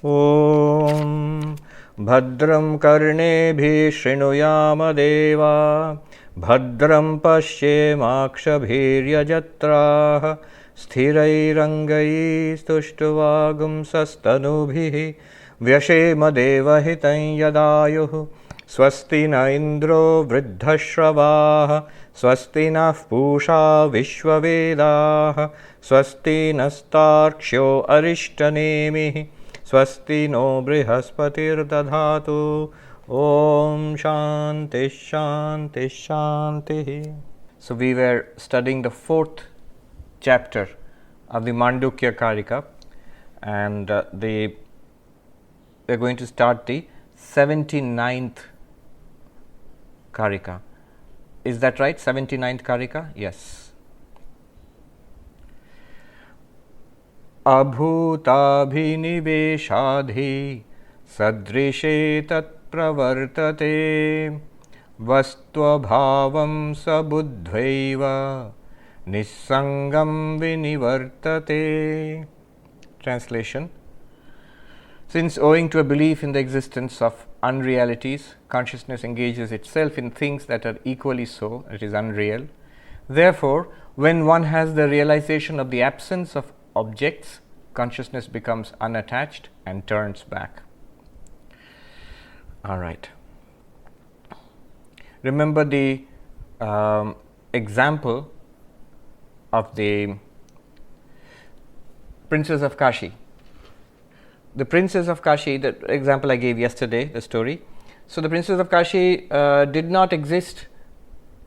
Om Bhadram Karnebhi Shrinuyama Deva Bhadram Pashyemakshabhiryajatraha Sthirairangai Stuštuvagum Sastanubhihi Vyashema Devahitam Yadayuh Swasti na Indro Vriddhashravah Swasti na Pusha Vishwavedah Swasti nastarksho Arishtanemihi Swasti no Brihaspatir Dadhatu Om Shanti Shanti Shanti. So we were studying the 4th chapter of the Mandukya Karika, and we're going to start the 79th Karika. Is that right? 79th Karika? Yes. abhūtābhiniveśāddhi sadṛśe tatpravartate vastvabhāvaṃ sa budhvaiva niḥsaṃgaṃ vinivartate. Translation: since owing to a belief in the existence of unrealities, consciousness engages itself in things that are equally so, it is unreal. Therefore, when one has the realization of the absence of objects, consciousness becomes unattached and turns back. All right. Remember the example of the Princess of Kashi. The Princess of Kashi, the example I gave yesterday, the story. So the Princess of Kashi did not exist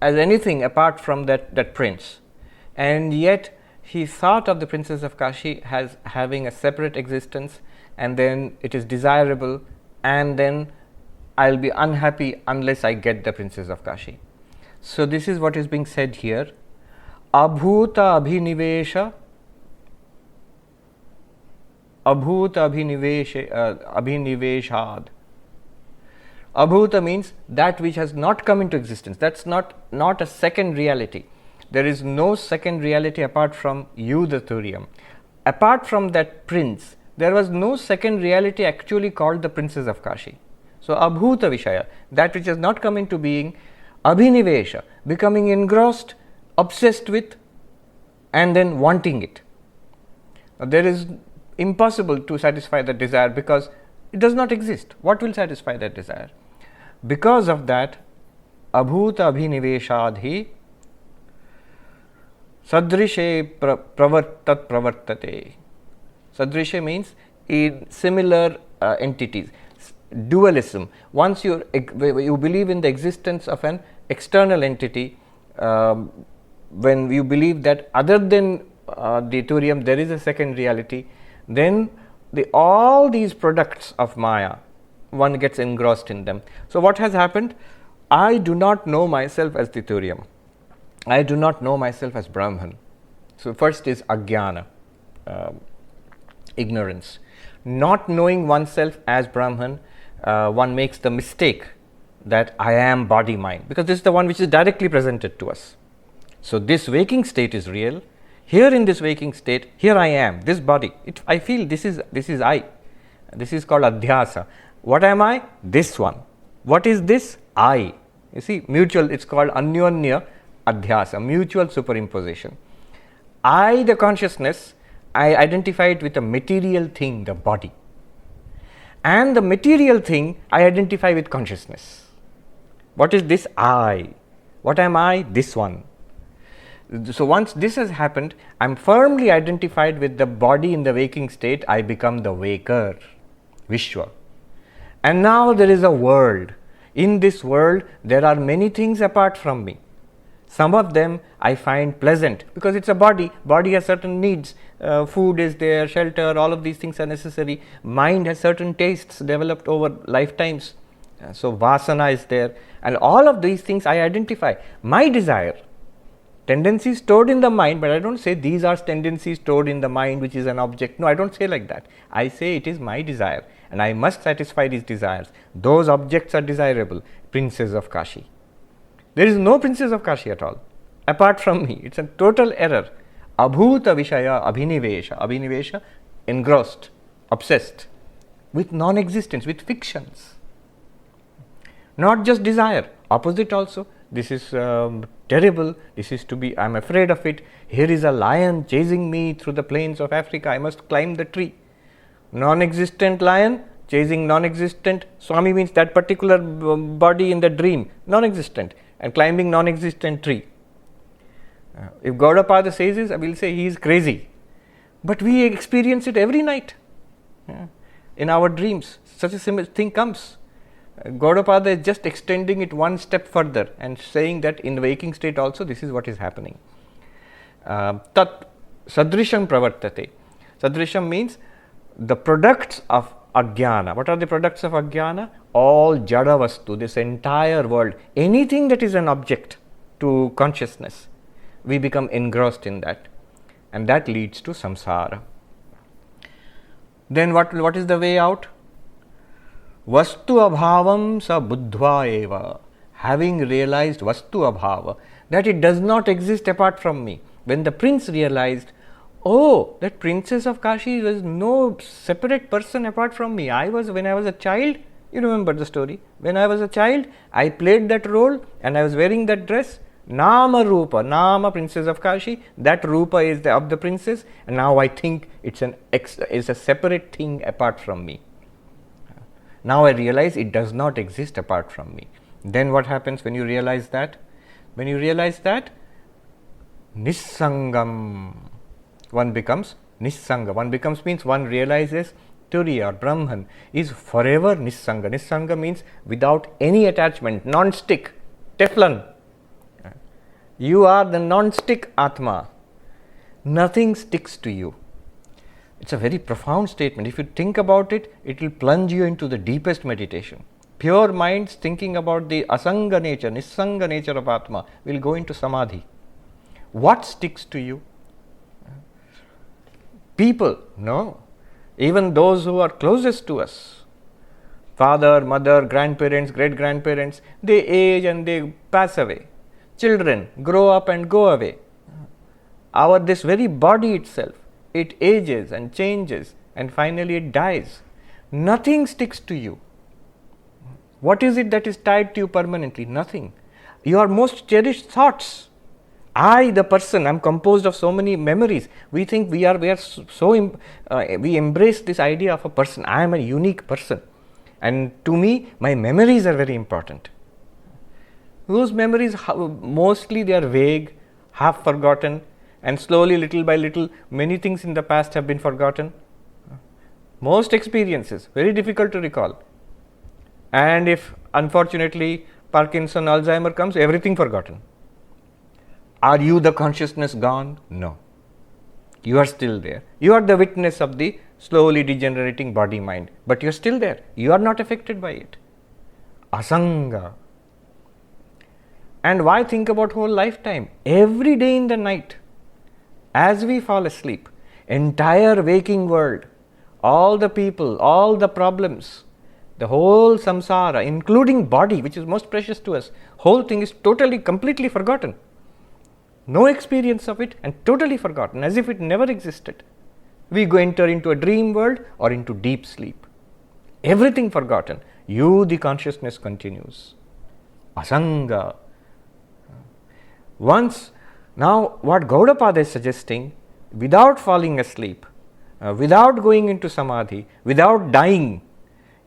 as anything apart from that prince, and yet he thought of the Princess of Kashi as having a separate existence, and then it is desirable, and then I'll be unhappy unless I get the Princess of Kashi. So this is what is being said here. abhūtābhiniveśāddhi. Abhūta means that which has not come into existence. That's not a second reality. There is no second reality apart from you, the Thuriam. Apart from that prince, there was no second reality actually called the Princess of Kashi. So abhūta viṣaya, that which has not come into being, abhiniveśa, becoming engrossed, obsessed with, and then wanting it. There is impossible to satisfy that desire because it does not exist. What will satisfy that desire? Because of that, abhūtābhiniveśāddhi sadṛśe tatpravartate. Sadṛśe means in similar entities. Dualism. Once you believe in the existence of an external entity, when you believe that other than the Thuriam there is a second reality, then all these products of Maya, one gets engrossed in them. So what has happened? I do not know myself as the Thuriam. I do not know myself as Brahman. So first is ajnana, ignorance. Not knowing oneself as Brahman, one makes the mistake that I am body mind, because this is the one which is directly presented to us. So this waking state is real. Here in this waking state, here I am, this body. I feel this is I. This is called adhyasa. What am I? This one. What is this? I. You see, mutual, it's called anyonya adhyasa, mutual superimposition. I, the consciousness, I identify it with a material thing, the body. And the material thing, I identify with consciousness. What is this? I. What am I? This one. So once this has happened, I am firmly identified with the body in the waking state. I become the waker, Vishwa. And now there is a world. In this world, there are many things apart from me. Some of them I find pleasant because it's a body. Body has certain needs. Food is there, shelter, all of these things are necessary. Mind has certain tastes developed over lifetimes. So vasana is there. And all of these things I identify. My desire, tendencies stored in the mind, but I don't say these are tendencies stored in the mind which is an object. No, I don't say like that. I say it is my desire and I must satisfy these desires. Those objects are desirable. Princess of Kashi. There is no Princess of Kashi at all apart from me. It's a total error. Abhūta viṣaya abhiniveśa. Abhiniveśa, engrossed, obsessed. with non-existence, with fictions. Not just desire, opposite also. This is terrible, this is to be, I am afraid of it. Here is a lion chasing me through the plains of Africa, I must climb the tree. Non-existent lion chasing non-existent, Swami means that particular body in the dream, non-existent, and climbing non-existent tree. If Gaudapada says this, I will say he is crazy. But we experience it every night. In our dreams, such a similar thing comes. Gaudapada is just extending it one step further and saying that in the waking state also this is what is happening. Sadṛśe pravartate. Sadṛśe means the products of ajnana. What are the products of ajnana? All jada vastu, this entire world, anything that is an object to consciousness, we become engrossed in that, and that leads to samsara. Then what is the way out? Vastvabhāvaṃ sa budhvaiva. Having realized vastvabhāva, that it does not exist apart from me. When the prince realized, oh, that princess of Kashi was no separate person apart from me. When I was a child, you remember the story. When I was a child, I played that role and I was wearing that dress. Nama Rupa, Nama, princess of Kashi, that Rupa is of the princess, and now I think it's a separate thing apart from me. Now I realize it does not exist apart from me. Then what happens when you realize that? When you realize that, niścalā, one becomes niścalā. One becomes means one realizes Turiya or Brahman is forever niścalā. Niścalā means without any attachment, non-stick, Teflon. You are the non-stick Atma. Nothing sticks to you. It's a very profound statement. If you think about it, it will plunge you into the deepest meditation. Pure minds thinking about the asanga nature, niścalā nature of Atma will go into samadhi. What sticks to you? People? No. Even those who are closest to us, father, mother, grandparents, great-grandparents, they age and they pass away. Children grow up and go away. This very body itself, it ages and changes and finally it dies. Nothing sticks to you. What is it that is tied to you permanently? Nothing. Your most cherished thoughts. I, the person, am composed of so many memories. We think we embrace this idea of a person. I am a unique person. And to me, my memories are very important. Those memories, mostly they are vague, half forgotten, and slowly, little by little, many things in the past have been forgotten. Most experiences, very difficult to recall. And if, unfortunately, Parkinson, Alzheimer comes, everything forgotten. Are you the consciousness gone? No. You are still there. You are the witness of the slowly degenerating body-mind, but you are still there. You are not affected by it. Asanga. And why think about whole lifetime? Every day in the night, as we fall asleep, entire waking world, all the people, all the problems, the whole samsara, including body, which is most precious to us, whole thing is totally, completely forgotten. No experience of it and totally forgotten, as if it never existed. We go enter into a dream world or into deep sleep. Everything forgotten. You, the consciousness, continues. Asanga. Now what Gaudapada is suggesting, without falling asleep, without going into samadhi, without dying,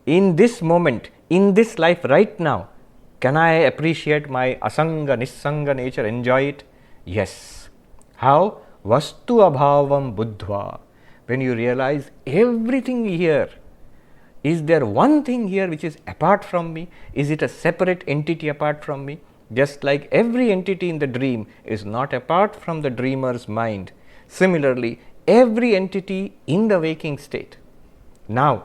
in this moment, in this life right now, can I appreciate my asanga, niścalā nature, enjoy it? Yes. How? Vastvabhāvaṃ buddhva. When you realize everything here, is there one thing here which is apart from me? Is it a separate entity apart from me? Just like every entity in the dream is not apart from the dreamer's mind. Similarly, every entity in the waking state. Now,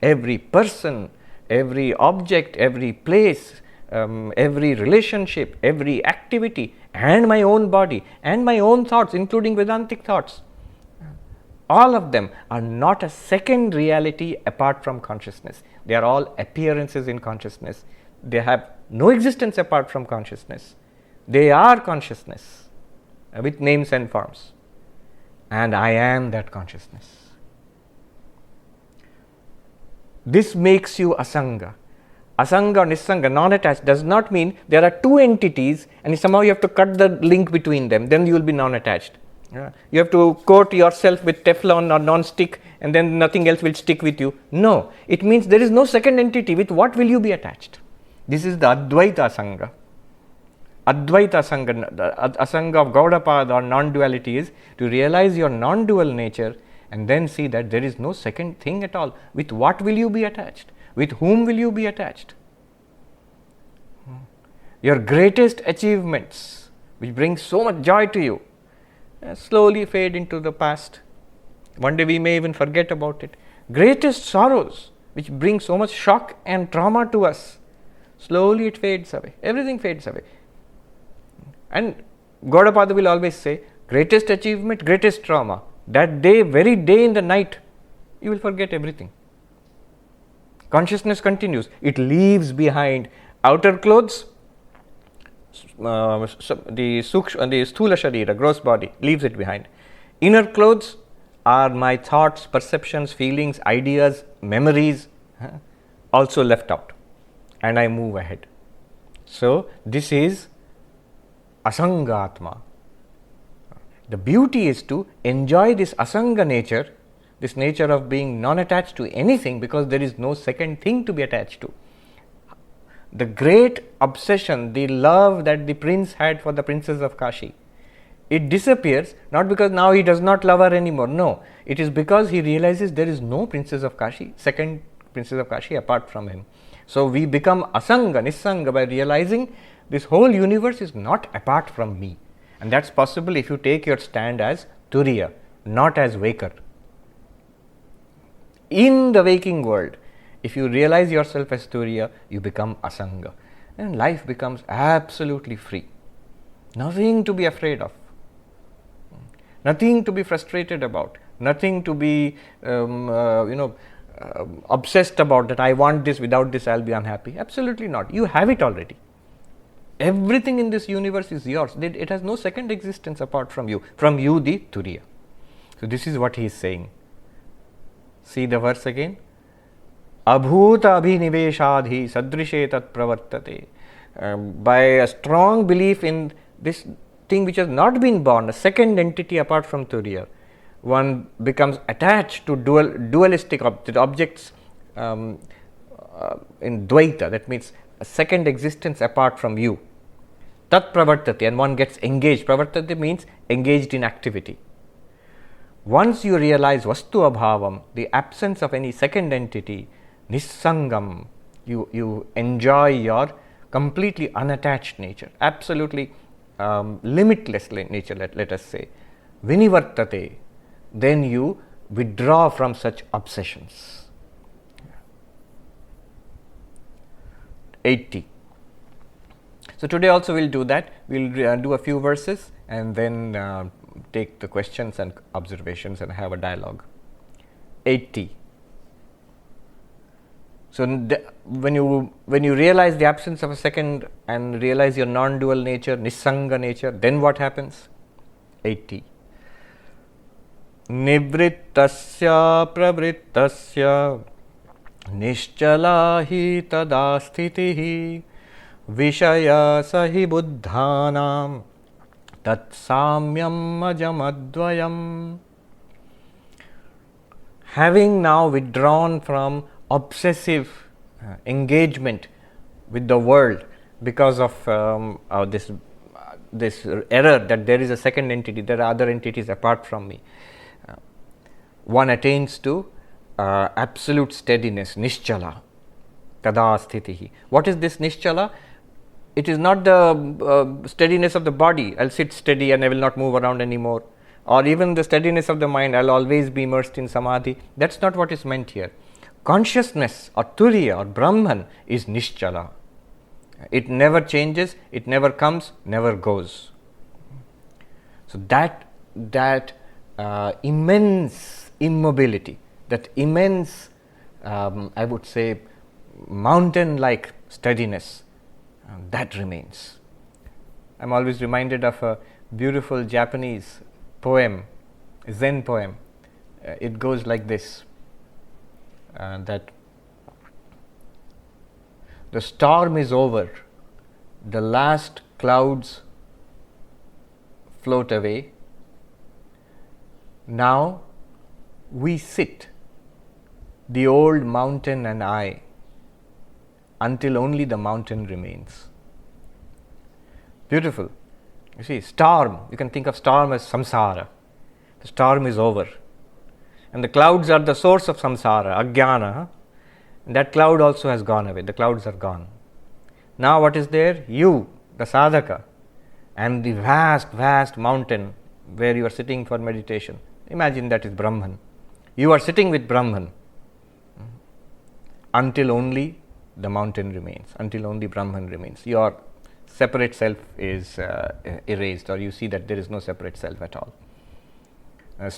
every person, every object, every place, every relationship, every activity, and my own body, and my own thoughts, including Vedantic thoughts, all of them are not a second reality apart from consciousness. They are all appearances in consciousness. They have no existence apart from consciousness. They are consciousness with names and forms. And I am that consciousness. This makes you asanga. Asanga or niścalā, non-attached, does not mean there are two entities and somehow you have to cut the link between them, then you will be non-attached. You have to coat yourself with Teflon or non-stick and then nothing else will stick with you. No, it means there is no second entity. With what will you be attached? This is the Advaita Asanga. Advaita Asanga, the Asanga of Gaudapada or non-duality is to realize your non-dual nature and then see that there is no second thing at all. With what will you be attached? With whom will you be attached? Your greatest achievements, which bring so much joy to you, slowly fade into the past. One day we may even forget about it. Greatest sorrows, which bring so much shock and trauma to us, slowly it fades away. Everything fades away. And Gaudapada will always say, greatest achievement, greatest trauma. That day, very day in the night, you will forget everything. Consciousness continues. It leaves behind outer clothes, the sthula sharira, gross body, leaves it behind. Inner clothes are my thoughts, perceptions, feelings, ideas, memories, also left out. And I move ahead. So, this is asangatma. The beauty is to enjoy this asanga nature, this nature of being non-attached to anything because there is no second thing to be attached to. The great obsession, the love that the prince had for the princess of Kashi, it disappears not because now he does not love her anymore. No, it is because he realizes there is no princess of Kashi, second princess of Kashi apart from him. So we become asanga, niścalā by realizing this whole universe is not apart from me. And that's possible if you take your stand as turiya, not as waker. In the waking world, if you realize yourself as turiya, you become asanga. And life becomes absolutely free. Nothing to be afraid of. Nothing to be frustrated about. Nothing to be, obsessed about that I want this, without this I'll be unhappy. Absolutely not. You have it already. Everything in this universe is yours. It has no second existence apart from you. From you, the turiya. So this is what he is saying. See the verse again. abhūtābhiniveśāddhi sadṛśe tatpravartate. By a strong belief in this thing which has not been born, a second entity apart from turiya, one becomes attached to dualistic objects in dvaita, that means a second existence apart from you. Tatpravartate, and one gets engaged. Pravartate means engaged in activity. Once you realize vastvabhāvaṃ, the absence of any second entity, niḥsaṃgaṃ, you enjoy your completely unattached nature, absolutely limitless nature, let us say. Vinivartate, then you withdraw from such obsessions. 80. So today also we'll do that. We'll do a few verses and then take the questions and observations and have a dialogue. 80. So when you realize the absence of a second and realize your non-dual nature, niścalā nature, then what happens? 80. nivṛttasyāpravṛttasya niścalā hi tathā sthitiḥ viṣayaḥ hi buddhānāṃ tatsāmyamajamadvayam. Having now withdrawn from obsessive engagement with the world because of this error that there is a second entity, there are other entities apart from me, one attains to absolute steadiness, niścalā, tathā sthitiḥ. What is this niścalā? It is not the steadiness of the body, I'll sit steady and I will not move around anymore, or even the steadiness of the mind, I'll always be immersed in samadhi. That's not what is meant here. Consciousness or turiya or Brahman is niścalā. It never changes, it never comes, never goes. So that immense immobility, that immense, I would say, mountain-like steadiness, that remains. I'm always reminded of a beautiful Japanese poem, Zen poem. It goes like this, that The storm is over. The last clouds float away. Now we sit, the old mountain and I, until only the mountain remains. Beautiful. You see, storm, you can think of storm as samsara. The storm is over. And the clouds are the source of samsara, ajnana. And that cloud also has gone away. The clouds are gone. Now what is there? You, the sadhaka, and the vast, vast mountain where you are sitting for meditation. Imagine that is Brahman. You are sitting with Brahman until only the mountain remains, until only Brahman remains. Your separate self is erased, or you see that there is no separate self at all. The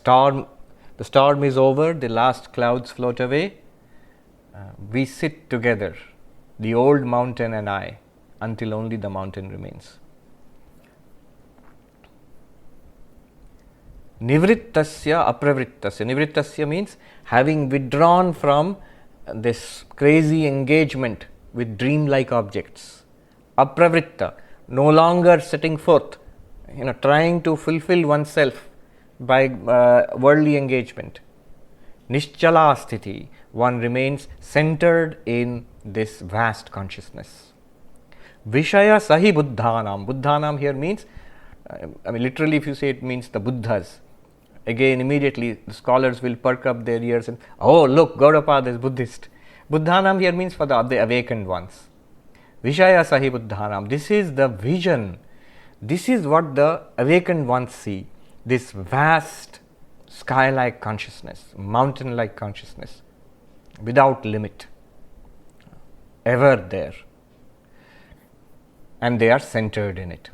storm is over, the last clouds float away. We sit together, the old mountain and I, until only the mountain remains. Nivṛttasyāpravṛttasya. Nivṛttasya means having withdrawn from this crazy engagement with dream-like objects. Apravritta, no longer setting forth, trying to fulfill oneself by worldly engagement. Niścalā sthitiḥ, one remains centered in this vast consciousness. Viṣayaḥ buddhānāṃ. Buddhānāṃ here means, literally if you say it means the Buddhas. Again, immediately the scholars will perk up their ears and, oh look, Gaudapada is Buddhist. Buddhānāṃ here means for the awakened ones. Viṣayaḥ buddhānāṃ. This is the vision. This is what the awakened ones see. This vast sky-like consciousness, mountain-like consciousness, without limit, ever there. And they are centered in it.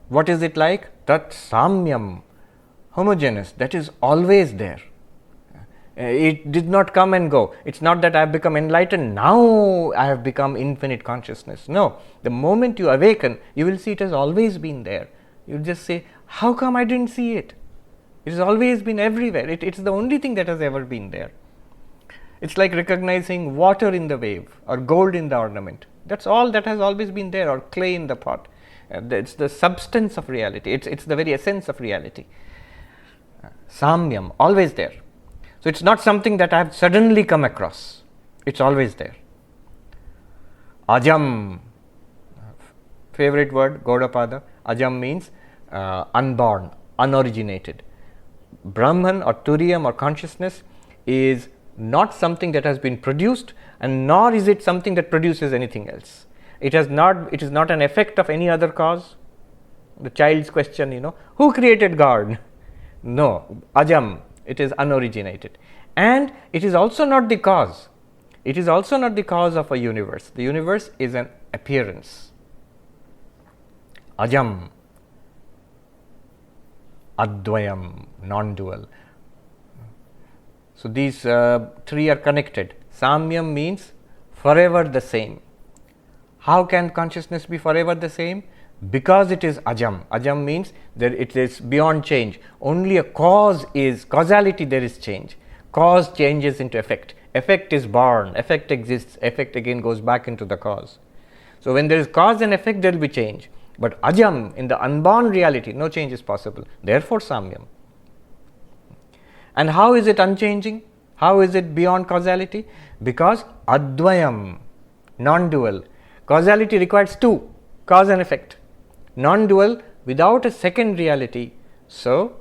What is it like? Tatsāmyam, homogeneous, that is always there. It did not come and go. It's not that I have become enlightened, now I have become infinite consciousness. No, the moment you awaken, you will see it has always been there. You just say, how come I didn't see it? It has always been everywhere. It's the only thing that has ever been there. It's like recognizing water in the wave or gold in the ornament. That's all that has always been there, or clay in the pot. It's the substance of reality. It's the very essence of reality. Samyam, always there. So it's not something that I have suddenly come across. It's always there. Ajam, favorite word, Gaudapada. Ajam means unborn, unoriginated. Brahman or Turiyam or consciousness is not something that has been produced, and nor is it something that produces anything else. It is not an effect of any other cause. The child's question, who created God? No, Ajam, it is unoriginated. And it is also not the cause. It is also not the cause of a universe. The universe is an appearance. Ajam, Advayam, non-dual. So these three are connected. Samyam means forever the same. How can consciousness be forever the same? Because it is ajam. Ajam means that it is beyond change. Only a causality there is change. Cause changes into effect. Effect is born. Effect exists. Effect again goes back into the cause. So when there is cause and effect, there will be change. But ajam, in the unborn reality, no change is possible. Therefore samyam. And how is it unchanging? How is it beyond causality? Because advayam, non-dual. Causality requires two, cause and effect. Non-dual, without a second reality. So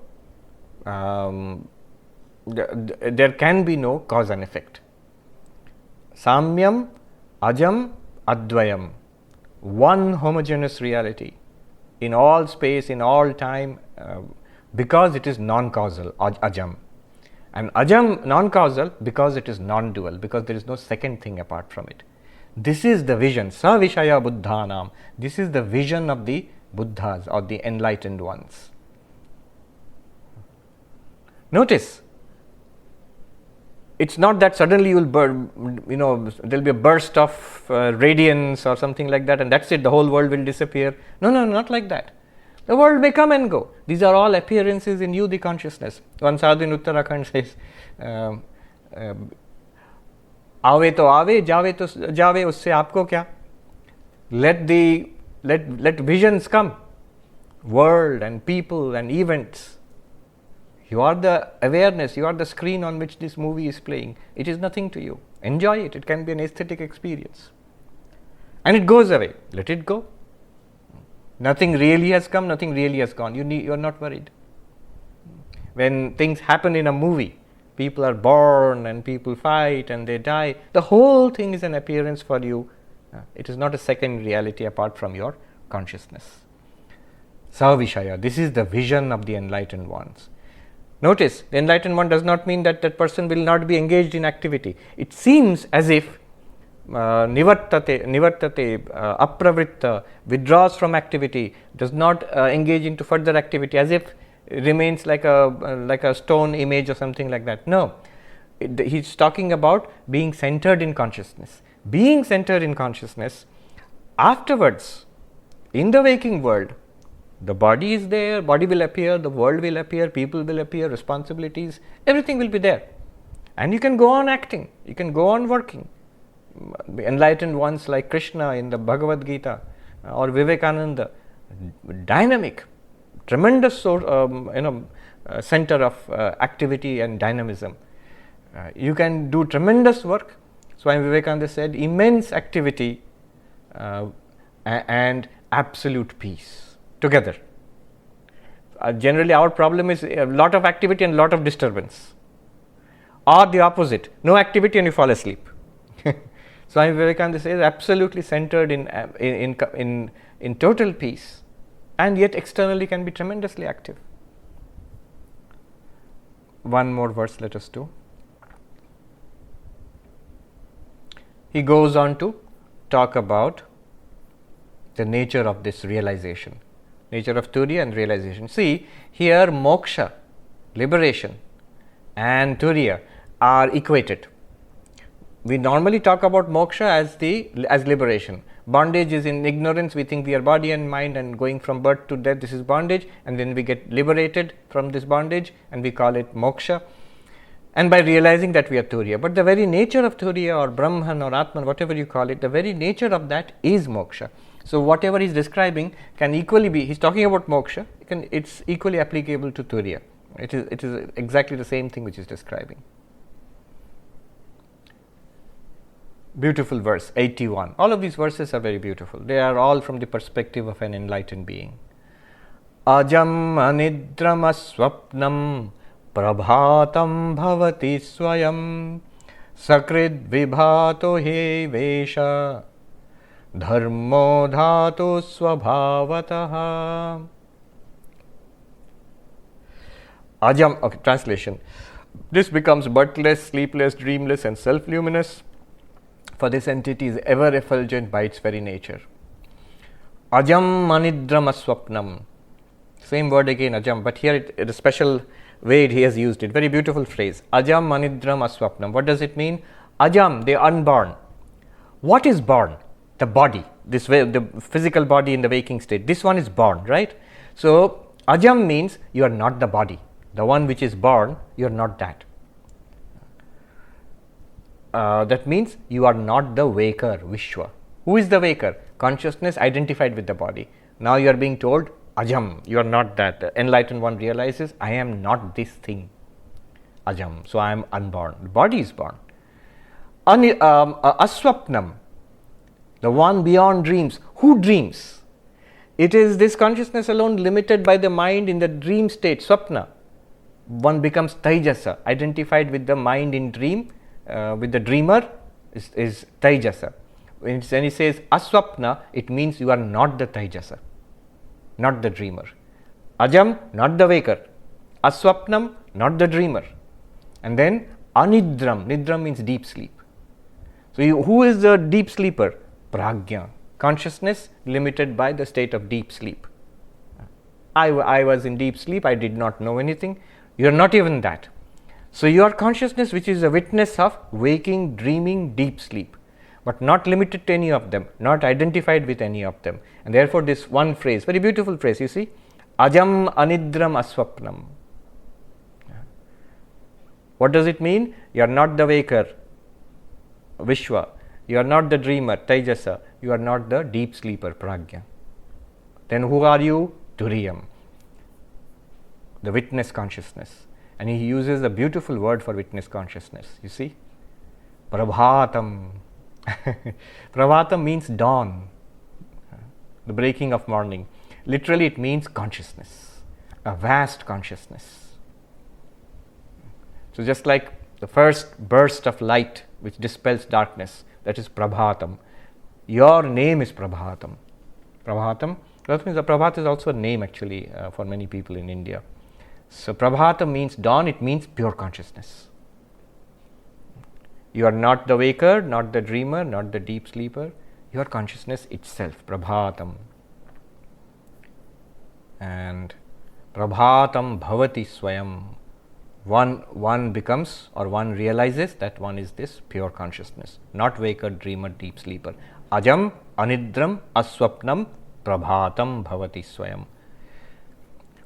there can be no cause and effect. Samyam, ajam, advayam. One homogeneous reality in all space, in all time, because it is non-causal, ajam. And ajam, non-causal, because it is non-dual, because there is no second thing apart from it. This is the vision, sa viṣayaḥ buddhānāṃ. This is the vision of the Buddhas or the enlightened ones. Notice, it's not that suddenly you will burn, there will be a burst of radiance or something like that, and that's it, the whole world will disappear. No, not like that. The world may come and go. These are all appearances in you, the consciousness. One sadhu in Uttarakhand says, आवे तो आवे, जावे तो जावे, उससे आपको क्या? Let visions come, world and people and events. You are the awareness, you are the screen on which this movie is playing. It is nothing to you. Enjoy it. It can be an aesthetic experience. And it goes away. Let it go. Nothing really has come, nothing really has gone. You are not worried. When things happen in a movie, people are born and people fight and they die. The whole thing is an appearance for you. It is not a second reality apart from your consciousness. Saviṣaya, this is the vision of the enlightened ones. Notice, the enlightened one does not mean that that person will not be engaged in activity. It seems as if nivṛttasyāpravṛttasya, apravritta, withdraws from activity, does not engage into further activity, as if it remains like a stone image or something like that. No, he's talking about being centered in consciousness. Being centered in consciousness, afterwards, in the waking world, the body is there, body will appear, the world will appear, people will appear, responsibilities, everything will be there. And you can go on acting, you can go on working. Enlightened ones like Krishna in the Bhagavad Gita or Vivekananda, dynamic, tremendous center of activity and dynamism. You can do tremendous work. Swami Vivekananda said, immense activity and absolute peace together. Generally, our problem is a lot of activity and a lot of disturbance, or the opposite, no activity and you fall asleep. Swami Vivekananda says, absolutely centered in total peace, and yet externally can be tremendously active. One more verse, let us do. He goes on to talk about the nature of this realization, nature of turiya and realization. See, here moksha, liberation, and turiya are equated. We normally talk about moksha as liberation. Bondage is in ignorance. We think we are body and mind, and going from birth to death, this is bondage, and then we get liberated from this bondage and we call it moksha. And by realizing that we are turiya. But the very nature of turiya or Brahman or Atman, whatever you call it, the very nature of that is moksha. So whatever he's describing can equally be, he's talking about moksha, it's equally applicable to turiya. It is exactly the same thing which he's describing. Beautiful verse, 81. All of these verses are very beautiful. They are all from the perspective of an enlightened being. Ajamanidramasvapnaṃ prabhātaṃ bhavati svayam sakṛdvibhāto hyevaiṣa dharmo dhātusvabhāvataḥ. Ajam, okay, translation. This becomes birthless, sleepless, dreamless and self-luminous, for this entity is ever effulgent by its very nature. Ajamanidramasvapnaṃ. Same word again, ajam, but here it a special way he has used it. Very beautiful phrase. Ajamanidramasvapnaṃ. What does it mean? Ajam, the unborn. What is born? The body. This way, the physical body in the waking state. This one is born, right? So ajam means you are not the body. The one which is born, you are not that. That means you are not the waker, Vishwa. Who is the waker? Consciousness identified with the body. Now you are being told, Ajam, you are not that. The enlightened one realizes, I am not this thing. Ajam, so I am unborn. The body is born. Asvapnaṃ, the one beyond dreams. Who dreams? It is this consciousness alone, limited by the mind in the dream state, swapna. One becomes taijasa, identified with the mind in dream. With the dreamer is taijasa. When he says asvapna, it means you are not the taijasa, not the dreamer. Ajam, not the waker. Asvapnam, not the dreamer. And then anidram, nidram means deep sleep. So who is the deep sleeper? Prajna, consciousness limited by the state of deep sleep. I was in deep sleep, I did not know anything. You are not even that. So your consciousness, which is a witness of waking, dreaming, deep sleep, but not limited to any of them, not identified with any of them. And therefore this one phrase, very beautiful phrase, you see, Ajam anidram asvapnaṃ. What does it mean? You are not the waker. Vishwa. You are not the dreamer, Tejasa. You are not the deep sleeper, Pragya. Then who are you? Turiyam, the witness consciousness. And he uses a beautiful word for witness consciousness. You see? Prabhātaṃ. Prabhātaṃ means dawn, the breaking of morning. Literally it means consciousness, a vast consciousness. So just like the first burst of light which dispels darkness, that is Prabhātaṃ. Your name is Prabhātaṃ. Prabhātaṃ, that means Prabhāta is also a name actually for many people in India. So Prabhātaṃ means dawn, it means pure consciousness. You are not the waker, not the dreamer, not the deep sleeper. You are consciousness itself, Prabhātaṃ. And Prabhātaṃ bhavati svayam. One becomes, or one realizes that one is this pure consciousness, not waker, dreamer, deep sleeper. Ajamanidramasvapnaṃ Prabhātaṃ bhavati svayam.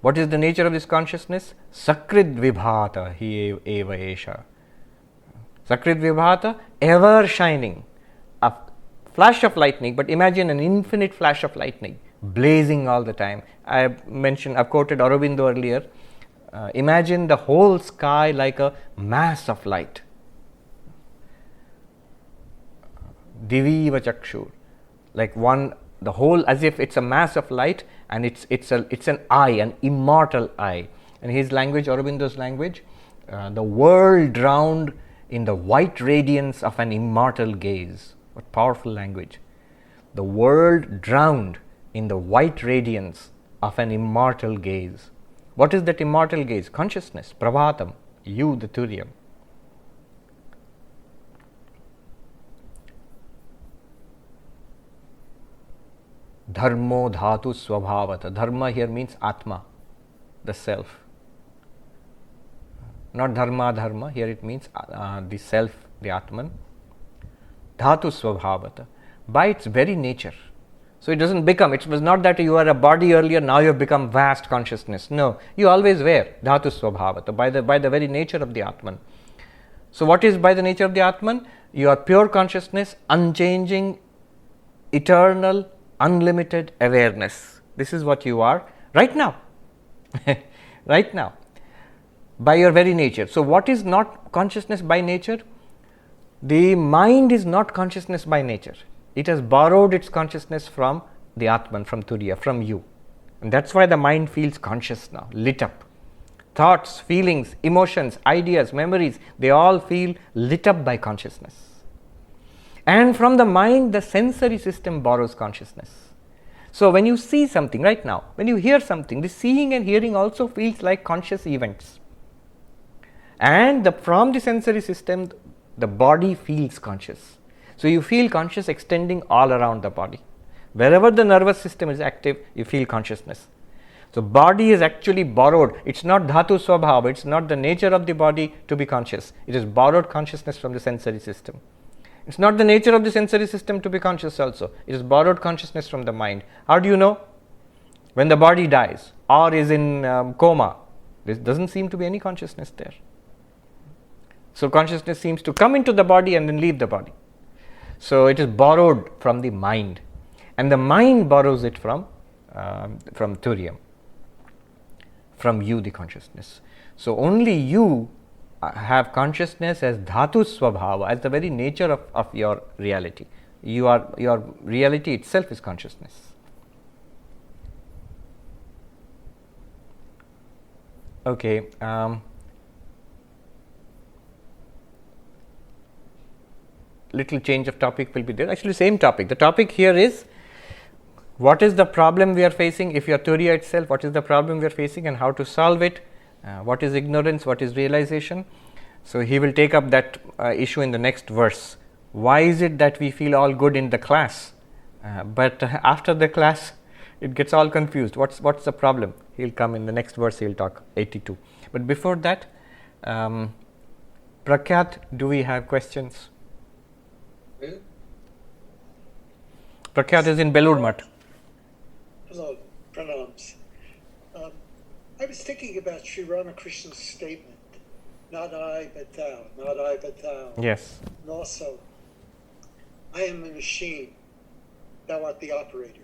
What is the nature of this consciousness? sakṛdvibhāto hyevaiṣa. Sakṛdvibhāto, ever shining. A flash of lightning, but imagine an infinite flash of lightning, blazing all the time. I've quoted Aurobindo earlier. Imagine the whole sky like a mass of light. Diviva chakshur, like the whole, as if it's a mass of light, and it's an eye, an immortal eye. And his language, Aurobindo's language, the world drowned in the white radiance of an immortal gaze. What powerful language! The world drowned in the white radiance of an immortal gaze. What is that immortal gaze? Consciousness, Prabhātaṃ, you, the Turiyam. Dharmo dhātusvabhāvataḥ. Dharma here means Atma, the self. Not dharma, here it means the self, the Atman. Dhātusvabhāvataḥ, by its very nature. So it doesn't become, it was not that you were a body earlier, now you have become vast consciousness. No, you always were dhātusvabhāvataḥ, by the very nature of the Atman. So what is by the nature of the Atman? You are pure consciousness, unchanging, eternal, unlimited awareness. This is what you are right now. Right now. By your very nature. So what is not consciousness by nature? The mind is not consciousness by nature. It has borrowed its consciousness from the Atman, from Turiya, from you. And that's why the mind feels conscious now, lit up. Thoughts, feelings, emotions, ideas, memories, they all feel lit up by consciousness. And from the mind, the sensory system borrows consciousness. So when you see something right now, when you hear something, the seeing and hearing also feels like conscious events. And from the sensory system, the body feels conscious. So you feel conscious extending all around the body. Wherever the nervous system is active, you feel consciousness. So body is actually borrowed. It's not dhātusvabhāvaṃ. It's not the nature of the body to be conscious. It is borrowed consciousness from the sensory system. It's not the nature of the sensory system to be conscious also. It is borrowed consciousness from the mind. How do you know? When the body dies or is in coma, there doesn't seem to be any consciousness there. So consciousness seems to come into the body and then leave the body. So it is borrowed from the mind, and the mind borrows it from Turiyam, from you, the consciousness. So only you have consciousness as dhātusvabhāvaṃ, as the very nature of your reality. Your reality itself is consciousness. Okay. Little change of topic will be there. Actually, same topic. The topic here is, what is the problem we are facing? If you are Turiya itself, what is the problem we are facing and how to solve it? What is ignorance? What is realization? So he will take up that issue in the next verse. Why is it that we feel all good in the class, but after the class it gets all confused? What's the problem? He'll come in the next verse. He'll talk 82. But before that, Prakyat, do we have questions? Prakyat is in Belur Math. Hello, pranams. I was thinking about Sri Ramakrishna's statement, not I but thou, not I but thou. Yes. And also I am a machine, thou art the operator.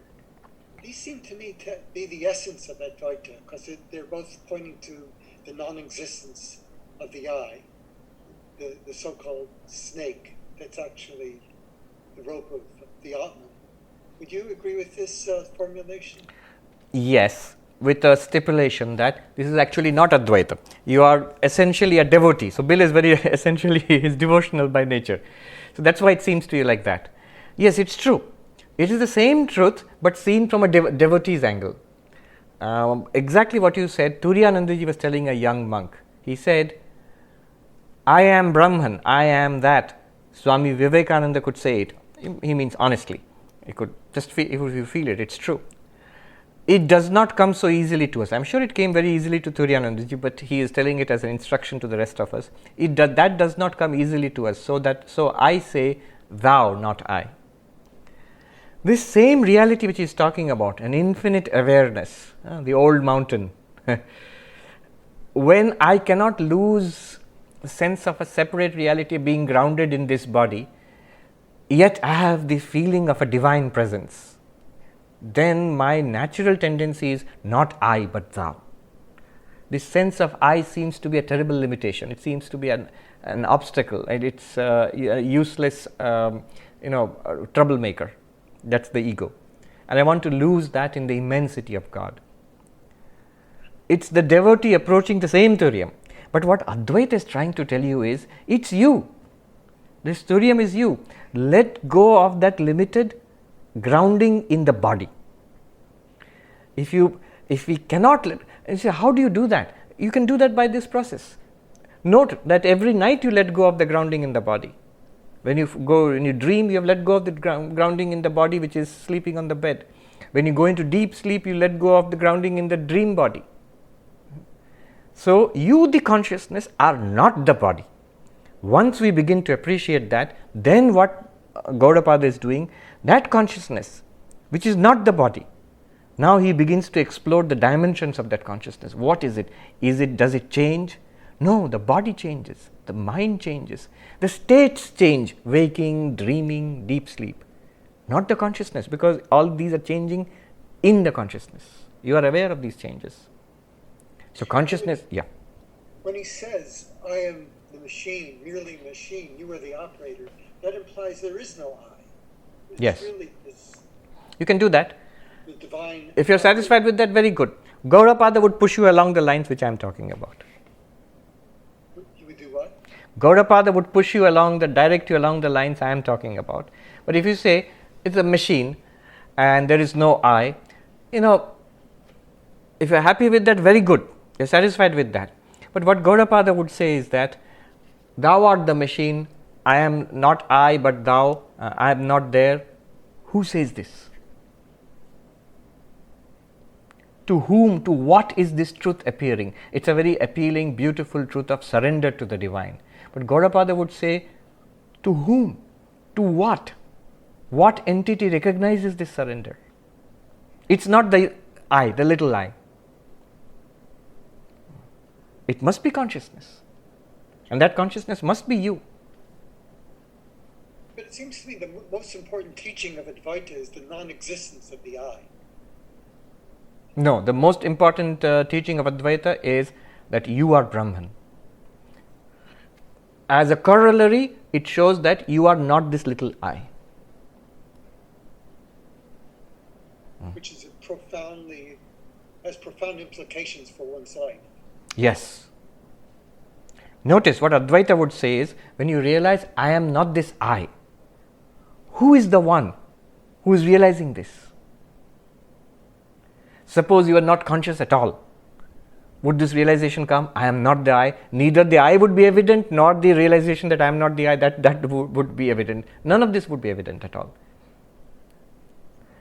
These seem to me to be the essence of Advaita, because they're both pointing to the non-existence of the I, the so-called snake that's actually the rope of the Atman. Would you agree with this formulation? Yes, with a stipulation that this is actually not Advaita. You are essentially a devotee. So Bill is very essentially is devotional by nature. So that's why it seems to you like that. Yes, it's true. It is the same truth but seen from a devotee's angle. Exactly what you said, Turiyanandaji was telling a young monk. He said, I am Brahman, I am that. Swami Vivekananda could say it. He means honestly. He could just feel, if you feel it, it's true. It does not come so easily to us. I'm sure it came very easily to Turiyanandaji, but he is telling it as an instruction to the rest of us. That does not come easily to us. So I say, thou, not I. This same reality which he is talking about, an infinite awareness, the old mountain, when I cannot lose the sense of a separate reality being grounded in this body, yet I have the feeling of a divine presence, then my natural tendency is not I but thou. This sense of I seems to be a terrible limitation. It seems to be an obstacle, and it's a useless troublemaker. That's the ego. And I want to lose that in the immensity of God. It's the devotee approaching the same Turiya. But what Advaita is trying to tell you is, it's you. This Turiya is you. Let go of that limited grounding in the body. If we cannot, how do you do that? You can do that by this process. Note that every night you let go of the grounding in the body. When you dream, you have let go of the grounding in the body which is sleeping on the bed. When you go into deep sleep, you let go of the grounding in the dream body. So, you, the consciousness, are not the body. Once we begin to appreciate that, then what Gaudapada is doing, that consciousness, which is not the body, now he begins to explore the dimensions of that consciousness. What is it? Does it change? No, the body changes, the mind changes, the states change, waking, dreaming, deep sleep. Not the consciousness, because all these are changing in the consciousness. You are aware of these changes. So consciousness, yeah. When he says, I am the machine, merely machine, you are the operator, that implies there is no I. It's Yes. Really this, You can do that. the divine. If you are satisfied with that, very good. Gaudapada would push you along the lines which I am talking about. You would do what? Gaudapada would push you along direct you along the lines I am talking about. But if you say it's a machine and there is no I, if you are happy with that, very good. You are satisfied with that. But what Gaudapada would say is that thou art the machine, I am not I but thou, I am not there. Who says this? To whom, to what is this truth appearing? It's a very appealing, beautiful truth of surrender to the divine. But Gaudapada would say, to whom? To what? What entity recognizes this surrender? It's not the I, the little I. It must be consciousness. And that consciousness must be you. But it seems to me the most important teaching of Advaita is the non-existence of the I. No, the most important teaching of Advaita is that you are Brahman. As a corollary, it shows that you are not this little I. Which is has profound implications for one's life. Yes. Notice what Advaita would say is, when you realize I am not this I, who is the one who is realizing this? Suppose you are not conscious at all. Would this realization come? I am not the I. Neither the I would be evident, nor the realization that I am not the I, that would be evident. None of this would be evident at all.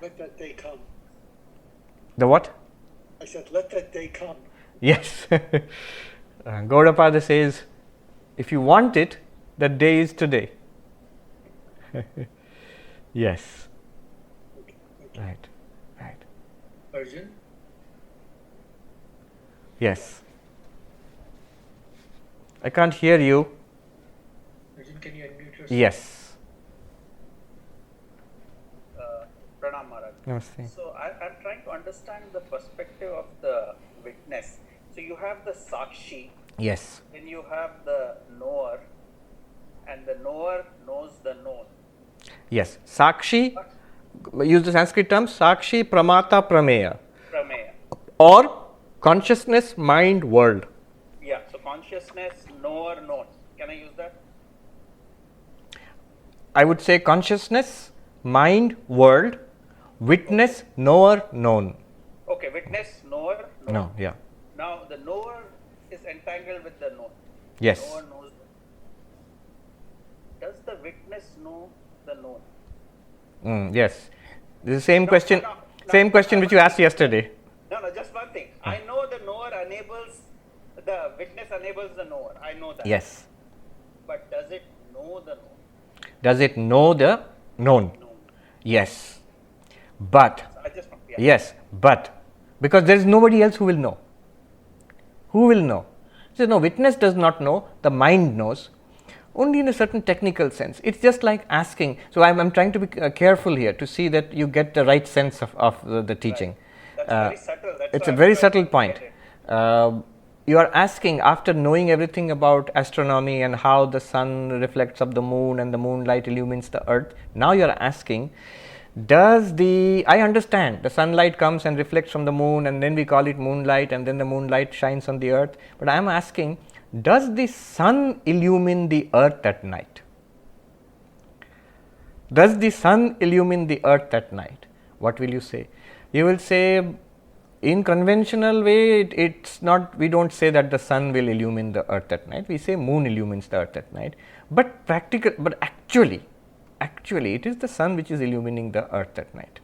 Let that day come. The what? I said, let that day come. Yes. Gaudapada says, if you want it, that day is today. Yes. Okay. Right. Arjun? Yes. I can't hear you. Arjun, can you unmute yourself? Yes. Namaste. So I'm trying to understand the perspective of the witness. So you have the sakshi, Yes. then you have the knower, and the knower knows the known. Yes. Sakshi, use the Sanskrit term, Sakshi, Pramata, Prameya. Prameya. Or consciousness, mind, world. Yeah, so consciousness, knower, known. Can I use that? I would say consciousness, mind, world, witness, knower, known. Okay, witness, knower, known. No, yeah. Now the knower is entangled with the known. Yes. Knower knows. Does the witness know the known? Yes. This is the same question, no, same question which you asked yesterday. No, just one thing. I know the knower enables, the witness enables the knower. I know that. Yes. But does it know the known? Does it know the known? No. Yes. But, I just yeah. yes, but, because there is nobody else who will know. Who will know? So, no, witness does not know, the mind knows, only in a certain technical sense. It's just like asking. So, I'm trying to be careful here to see that you get the right sense of the teaching. Right. That's very subtle. That's It's why a very I'm subtle trying to point. get it. You are asking, after knowing everything about astronomy and how the sun reflects off the moon and the moonlight illumines the earth, now you are asking, I understand the sunlight comes and reflects from the moon and then we call it moonlight and then the moonlight shines on the earth, but I am asking, does the sun illumine the earth at night? Does the sun illumine the earth at night? What will you say? You will say, in conventional way, it's not, we don't say that the sun will illumine the earth at night. We say moon illumines the earth at night. But actually, it is the sun which is illumining the earth at night.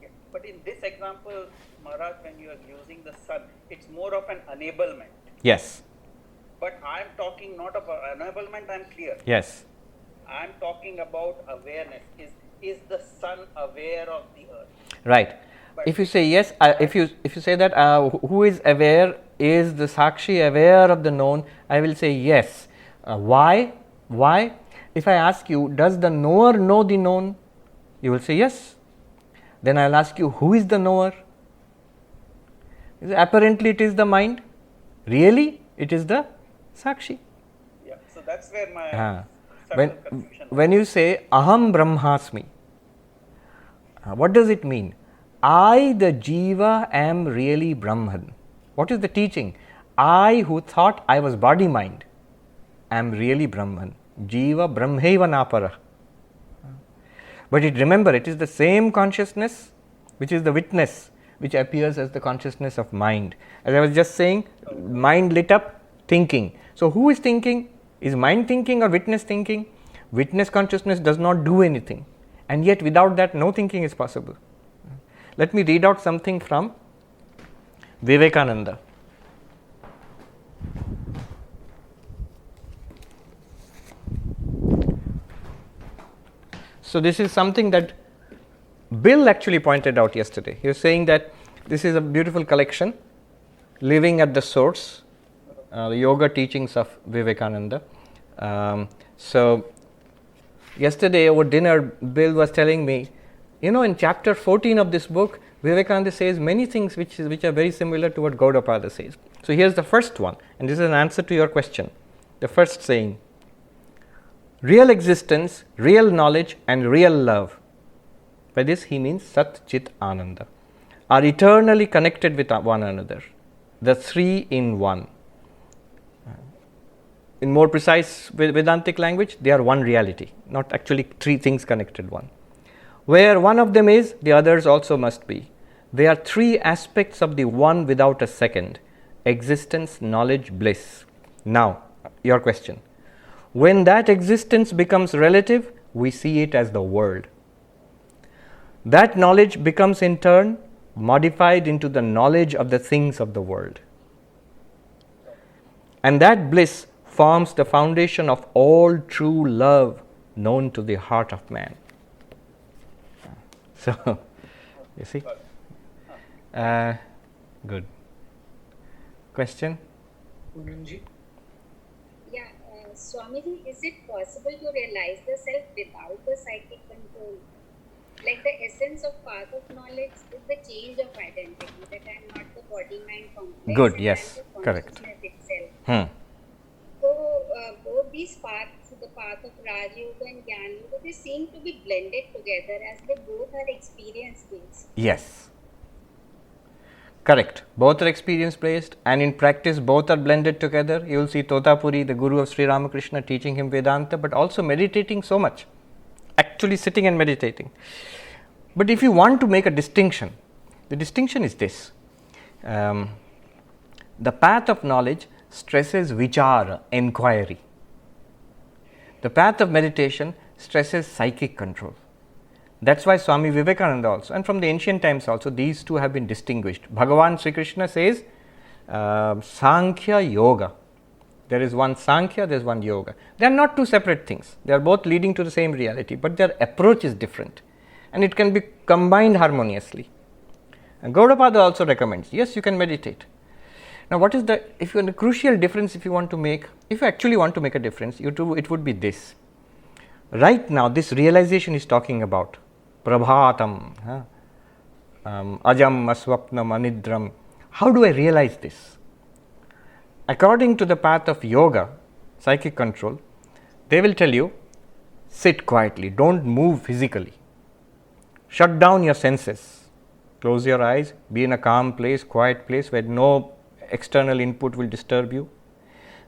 Yeah. But in this example, Maharaj, when you are using the sun, it's more of an enablement. Yes. But I am talking not about enablement, I am clear. Yes. I am talking about awareness. Is the sun aware of the earth? Right. But if you say yes, if you say that who is aware, is the sakshi aware of the known, I will say yes. Why? If I ask you, does the knower know the known? You will say yes. Then I will ask you, who is the knower? Apparently it is the mind. Really, it is the sakshi. Yeah, so that's where my confusion. When you say aham brahmasmi, what does it mean? I, the jiva, am really Brahman. What is the teaching? I, who thought I was body mind, am really Brahman. Jiva brahmaiva napara. But remember, it is the same consciousness which is the witness, which appears as the consciousness of mind. As I was just saying, mind lit up, thinking. So, who is thinking? Is mind thinking or witness thinking? Witness consciousness does not do anything, and yet without that no thinking is possible. Let me read out something from Vivekananda. So, this is something that Bill actually pointed out yesterday. He was saying that this is a beautiful collection, Living at the Source, the yoga teachings of Vivekananda. So, yesterday over dinner, Bill was telling me, in chapter 14 of this book, Vivekananda says many things which are very similar to what Gaudapada says. So, here's the first one, and this is an answer to your question. The first saying, real existence, real knowledge, and real love. By this he means Sat, Chit, Ananda, are eternally connected with one another, the three in one. In more precise Vedantic language, they are one reality, not actually three things connected one. Where one of them is, the others also must be. They are three aspects of the one without a second: existence, knowledge, bliss. Now, your question. When that existence becomes relative, we see it as the world. That knowledge becomes in turn modified into the knowledge of the things of the world. And that bliss forms the foundation of all true love known to the heart of man. So, you see? Good. Question? Punanji? Yeah, Swamiji, is it possible to realize the self without the psychic control? like the essence of path of knowledge is the change of identity, that I am not the body-mind complex. Good, and yes, I am the correct. consciousness itself. Hmm. So both these paths, the path of Raja Yoga and Jnana Yoga, they seem to be blended together as they both are experience-based. Yes. Correct. Both are experience-based, and in practice both are blended together. You will see Totapuri, the guru of Sri Ramakrishna, teaching him Vedanta, but also meditating so much. Actually sitting and meditating. But if you want to make a distinction, the distinction is this. The path of knowledge stresses vichara, enquiry. The path of meditation stresses psychic control. That's why Swami Vivekananda also, and from the ancient times also, these two have been distinguished. Bhagavan Sri Krishna says, Sankhya Yoga. There is one Sankhya, there is one Yoga. They are not two separate things. They are both leading to the same reality, but their approach is different. And it can be combined harmoniously. And Gaudapada also recommends, yes, you can meditate. Now, what is the crucial difference if you want to make, if you actually want to make a difference, it would be this. Right now, this realization is talking about prabhātaṃ, ajamanidramasvapnaṃ, anidram. How do I realize this? According to the path of yoga, psychic control, they will tell you, sit quietly, don't move physically. Shut down your senses. Close your eyes, be in a calm place, quiet place where no external input will disturb you.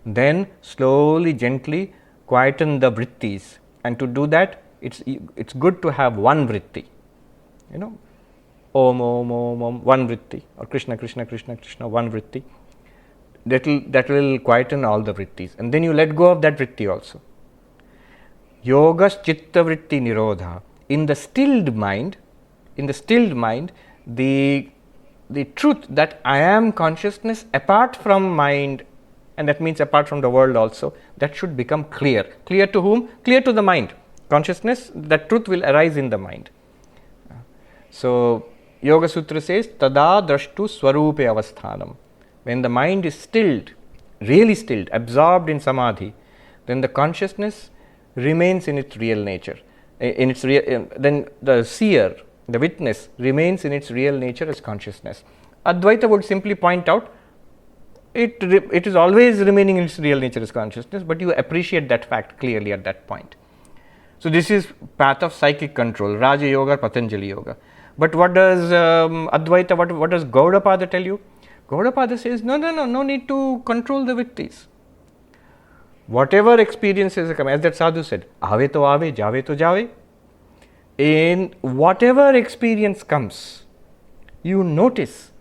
Then slowly, gently quieten the vrittis. And to do that, it's good to have one vritti. You know, Om, Om, Om, Om, one vritti, or Krishna, Krishna, Krishna, Krishna, one vritti. That will quieten all the vrittis. And then you let go of that vritti also. Yogas chitta vritti nirodha. In the stilled mind, the truth that I am consciousness apart from mind, and that means apart from the world also, that should become clear. Clear to whom? Clear to the mind. Consciousness, that truth will arise in the mind. So, Yoga Sutra says, Tada drashtu swarupe avasthanam. When the mind is stilled, really stilled, absorbed in samadhi, then the consciousness remains in its real nature. Then the seer, the witness, remains in its real nature as consciousness. Advaita would simply point out, it is always remaining in its real nature as consciousness, but you appreciate that fact clearly at that point. So, this is path of psychic control, Raja Yoga, Patanjali Yoga. But what does Advaita, what does Gaudapada tell you? Gaudapada says, no need to control the vrittis. Whatever experiences are coming, as that sadhu said, aave to aave, jave to jave. In whatever experience comes, you notice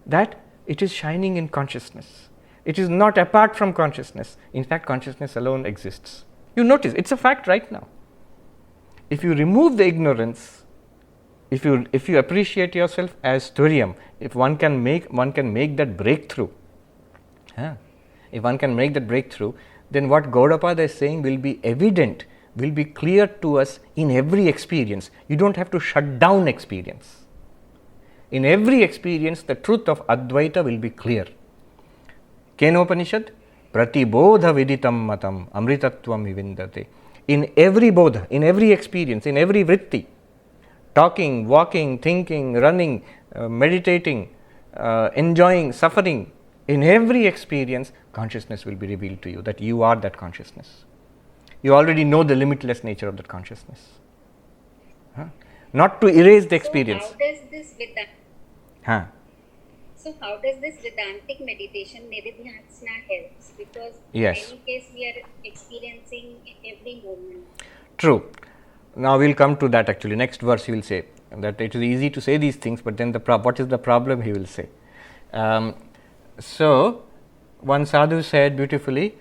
that it is shining in consciousness. It is not apart from consciousness. In fact, consciousness alone exists. You notice, it's a fact right now. If you remove the ignorance, if you appreciate yourself as Turyam, if one can make that breakthrough, if one can make that breakthrough, then what Gaudapada is saying will be evident, will be clear to us in every experience. You don't have to shut down experience. In every experience, the truth of Advaita will be clear. Kena Upanishad? Pratibodha viditam matam amritatvam vivindate. In every bodha, in every experience, in every vritti, talking, walking, thinking, running, meditating, enjoying, suffering, in every experience, consciousness will be revealed to you, that you are that consciousness. You already know the limitless nature of that consciousness. Not to erase the experience. So how does this Vedanta? So how does this Vedantic meditation, nirdhyasana, helps? Because yes. in any case we are experiencing every moment. True. Now we will come to that actually. Next verse he will say that it is easy to say these things, but then what is the problem, he will say. So one sadhu said beautifully,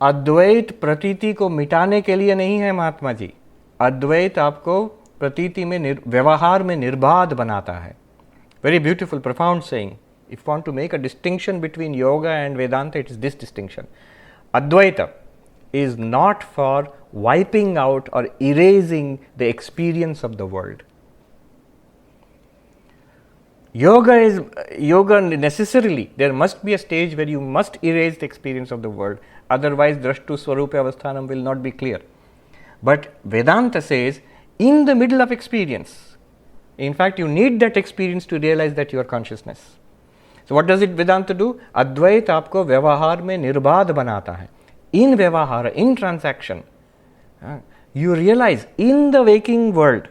अद्वैत प्रतीति को मिटाने के लिए नहीं है महात्मा जी. अद्वैत आपको प्रतीति में व्यवहार में निर्बाध बनाता है. Very beautiful, profound saying. If you want to make a distinction between yoga and Vedanta, it is this distinction. Advaita is not for wiping out or erasing the experience of the world. Yoga necessarily, there must be a stage where you must erase the experience of the world. Otherwise, drashtu swarupe avasthanam will not be clear. But Vedanta says, in the middle of experience, In fact, you need that experience to realize that you are consciousness. So what does it Vedanta do? Advaita aapko vyavahar mein nirbadh banata hai. In vyavahara, in transaction, you realize in the waking world,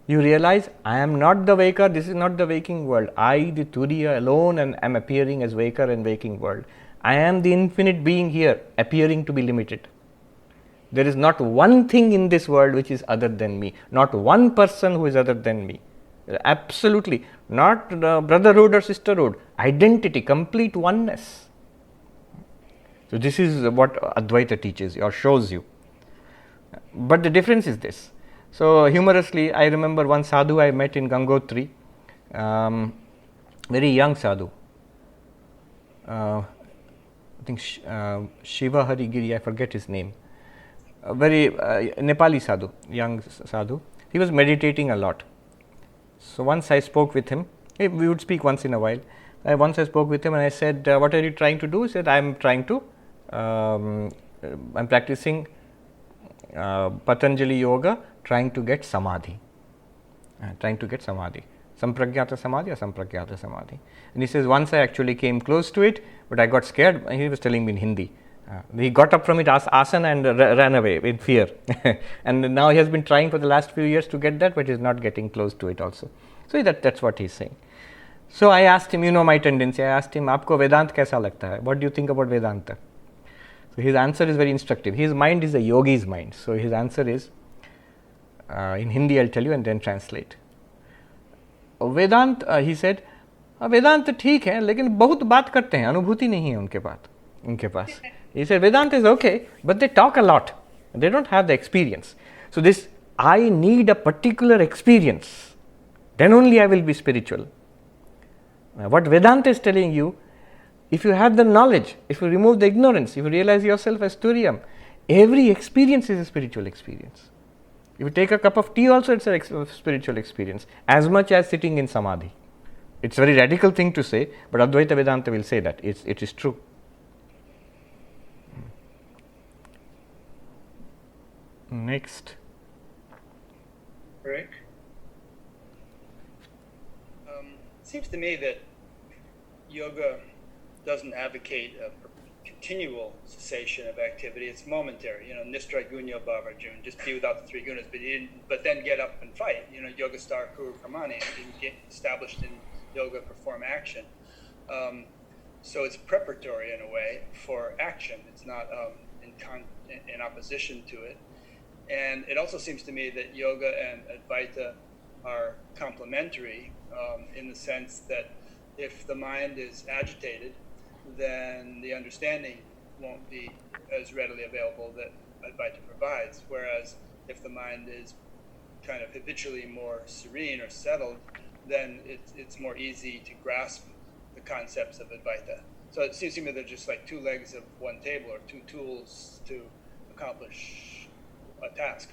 you realize I am not the waker, this is not the waking world. I, the Turiya alone, and am appearing as waker in waking world. I am the infinite being here, appearing to be limited. There is not one thing in this world which is other than me, not one person who is other than me. Absolutely, not brotherhood or sisterhood, identity, complete oneness. So this is what Advaita teaches you or shows you. But the difference is this. So humorously, I remember one sadhu I met in Gangotri, very young sadhu. I think Shiva Harigiri, I forget his name. A very Nepali sadhu, young sadhu. He was meditating a lot. So once I spoke with him, we would speak once in a while. Once I spoke with him and I said, what are you trying to do? He said, I'm practicing Patanjali yoga, trying to get samadhi. Sampragyata samadhi or sampragyata samadhi. And he says, once I actually came close to it, but I got scared. He was telling me in Hindi. He got up from it, asana, and ran away in fear. And now he has been trying for the last few years to get that, but is not getting close to it also. So that's what he's saying. So I asked him, you know my tendency, I asked him, Aapko Vedanta kaisa lagta hai? What do you think about Vedanta? So his answer is very instructive. His mind is a yogi's mind. So his answer is, in Hindi I'll tell you and then translate. Vedanta, he said, Vedanta ठीक है, लेकिन बहुत बात करते हैं, अनुभूति नहीं है उनके पास. He said, Vedanta is okay, but they talk a lot. They don't have the experience. So this, I need a particular experience. Then only I will be spiritual. What Vedanta is telling you, if you have the knowledge, if you remove the ignorance, if you realize yourself as Turiyam, every experience is a spiritual experience. If you take a cup of tea also, it's a spiritual experience, as much as sitting in samadhi. It's a very radical thing to say, but Advaita Vedanta will say that. It is true. Next. Rick? Seems to me that yoga doesn't advocate a continual cessation of activity. It's momentary. Nistrigunya bhavarjun, just be without the three gunas, but then get up and fight. Yoga star kuru karmani, didn't get established in yoga, perform action. So it's preparatory in a way for action. It's not in opposition to it. And it also seems to me that yoga and Advaita are complementary in the sense that if the mind is agitated, then the understanding won't be as readily available that Advaita provides. Whereas if the mind is kind of habitually more serene or settled, then it's more easy to grasp the concepts of Advaita. So it seems to me they're just like two legs of one table or two tools to accomplish a task.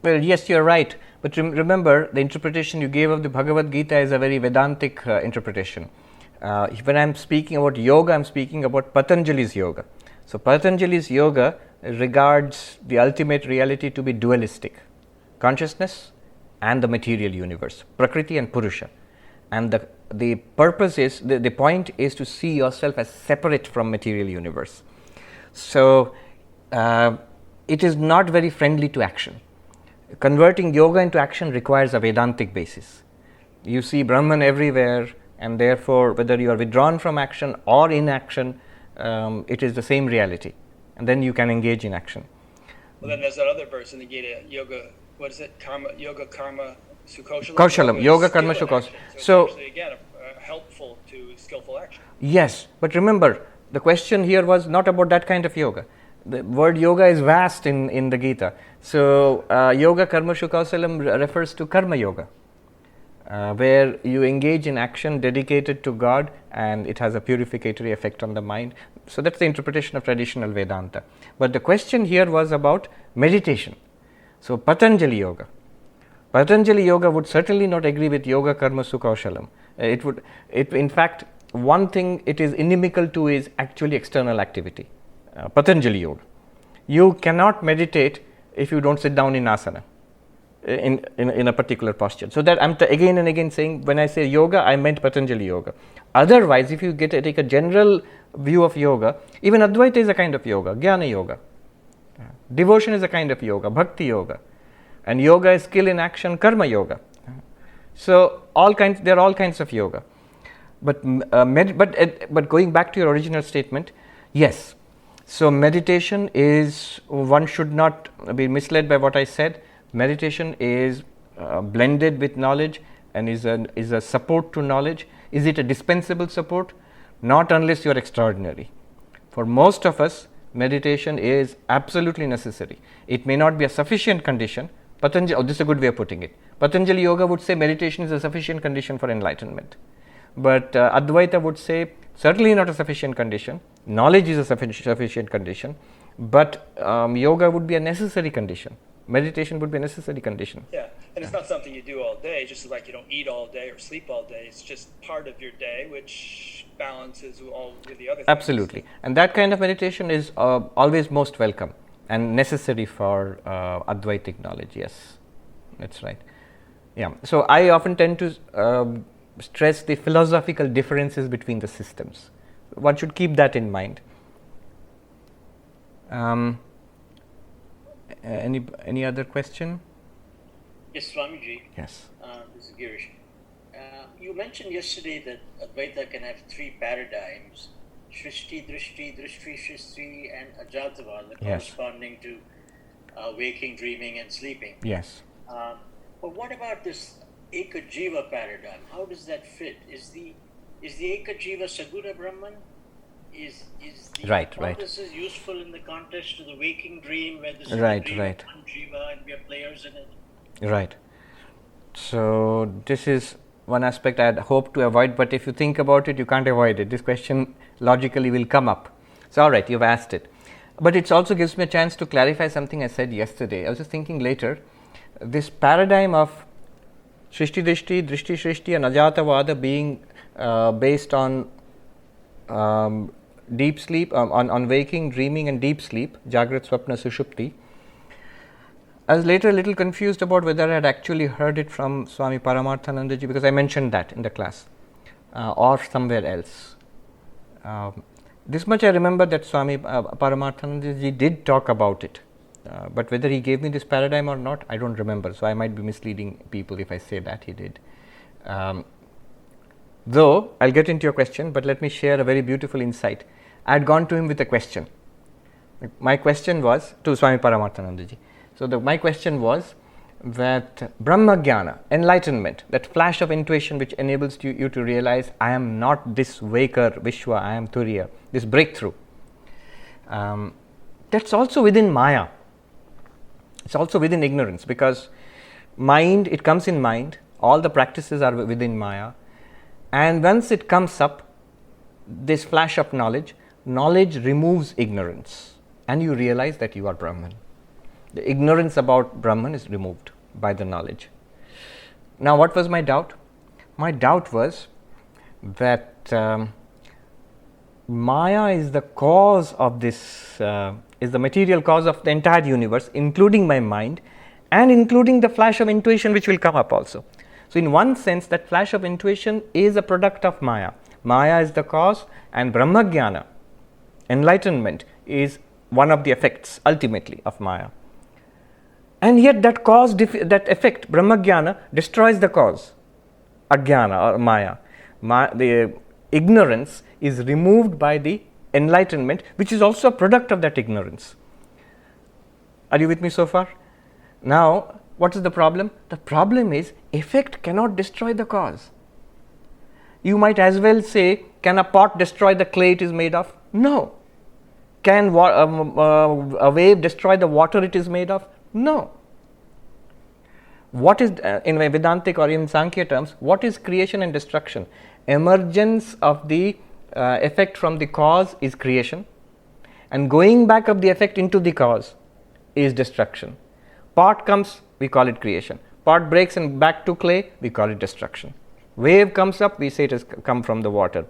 Well, yes, you're right. But remember, the interpretation you gave of the Bhagavad Gita is a very Vedantic interpretation. When I'm speaking about yoga, I'm speaking about Patanjali's yoga. So Patanjali's yoga regards the ultimate reality to be dualistic. Consciousness and the material universe. Prakriti and Purusha. And the purpose is, the point is to see yourself as separate from material universe. So it is not very friendly to action. Converting yoga into action requires a Vedantic basis. You see Brahman everywhere, and therefore whether you are withdrawn from action or in action, it is the same reality. And then you can engage in action. Well, then there's that other verse in the Gita, yoga, what is it? Yoga karma sukoshalam? Kaushalam, yoga karma sukoshalam. So it's actually, again, helpful to skillful action. Yes, but remember, the question here was not about that kind of yoga. The word yoga is vast in the Gita. So yoga karma sukoshalam refers to karma yoga, where you engage in action dedicated to God, and it has a purificatory effect on the mind. So that's the interpretation of traditional Vedanta. But the question here was about meditation. So Patanjali yoga. Patanjali yoga would certainly not agree with yoga karma sukoshalam. In fact, one thing it is inimical to is actually external activity. Patanjali yoga. You cannot meditate if you don't sit down in asana. in a particular posture. So that I'm again and again saying, when I say yoga, I meant Patanjali yoga. Otherwise, if you take a general view of yoga, even Advaita is a kind of yoga, Jnana yoga. Devotion is a kind of yoga, Bhakti yoga. And yoga is skill in action, Karma yoga. So there are all kinds of yoga. But going back to your original statement, yes. So meditation is, one should not be misled by what I said. Meditation is blended with knowledge and is a support to knowledge. Is it a dispensable support? Not unless you are extraordinary. For most of us, meditation is absolutely necessary. It may not be a sufficient condition. This is a good way of putting it. Patanjali Yoga would say meditation is a sufficient condition for enlightenment. But Advaita would say certainly not a sufficient condition. Knowledge is a sufficient condition. But yoga would be a necessary condition. Meditation would be a necessary condition. Yeah, and it's not something you do all day, just like you don't eat all day or sleep all day. It's just part of your day, which balances all with the other things. Absolutely. And that kind of meditation is always most welcome and necessary for Advaitic knowledge. Yes, that's right. Yeah. So I often tend to stress the philosophical differences between the systems. One should keep that in mind. Any other question? Yes, Swamiji. Yes. This is Girish. You mentioned yesterday that Advaita can have three paradigms: Srishti, Drishti, Drishti, Shrishti, and Ajatavada, Yes. corresponding to waking, dreaming, and sleeping. Yes. But what about this Ekajiva paradigm? How does that fit? Is the Ekajiva Saguna Brahman? Is the Right. hypothesis useful in the context of the waking dream, where this Right. dream of one jiva and we are players in it? Right. So this is one aspect I'd hope to avoid, but if you think about it, you can't avoid it. This question logically will come up. So all right, you've asked it. But it also gives me a chance to clarify something I said yesterday. I was just thinking later, this paradigm of Srishti Drishti, Drishti Srishti and Ajatavada being based on deep sleep, on waking, dreaming and deep sleep, Jagrat, Swapna, Sushupti. I was later a little confused about whether I had actually heard it from Swami Paramarthanandaji, because I mentioned that in the class, or somewhere else. This much I remember, that Swami Paramarthanandaji did talk about it, but whether he gave me this paradigm or not, I don't remember, so I might be misleading people if I say that he did. Though, I'll get into your question, but let me share a very beautiful insight. I had gone to him with a question. My question was to Swami Paramarthanandaji. So, my question was that Brahma Jnana, enlightenment, that flash of intuition which enables you to realize, I am not this waker Vishwa, I am Turiya, this breakthrough. That's also within Maya. It's also within ignorance, because mind, it comes in mind, all the practices are within Maya. And once it comes up, this flash of knowledge removes ignorance, and you realize that you are Brahman. The ignorance about Brahman is removed by the knowledge. Now, what was my doubt? My doubt was that Maya is the cause of this, is the material cause of the entire universe, including my mind and including the flash of intuition which will come up also. So, in one sense, that flash of intuition is a product of Maya. Maya is the cause, and Brahma Jnana, enlightenment, is one of the effects ultimately of Maya. And yet that cause, that effect, Brahma Jnana, destroys the cause, Ajnana or Maya. The ignorance is removed by the enlightenment, which is also a product of that ignorance. Are you with me so far? Now, what is the problem? The problem is, effect cannot destroy the cause. You might as well say, can a pot destroy the clay it is made of? No. Can a wave destroy the water it is made of? No. What is, in Vedantic or in Sankhya terms, what is creation and destruction? Emergence of the effect from the cause is creation, and going back of the effect into the cause is destruction. Pot comes, we call it creation. Pot breaks and back to clay, we call it destruction. Wave comes up, we say it has come from the water.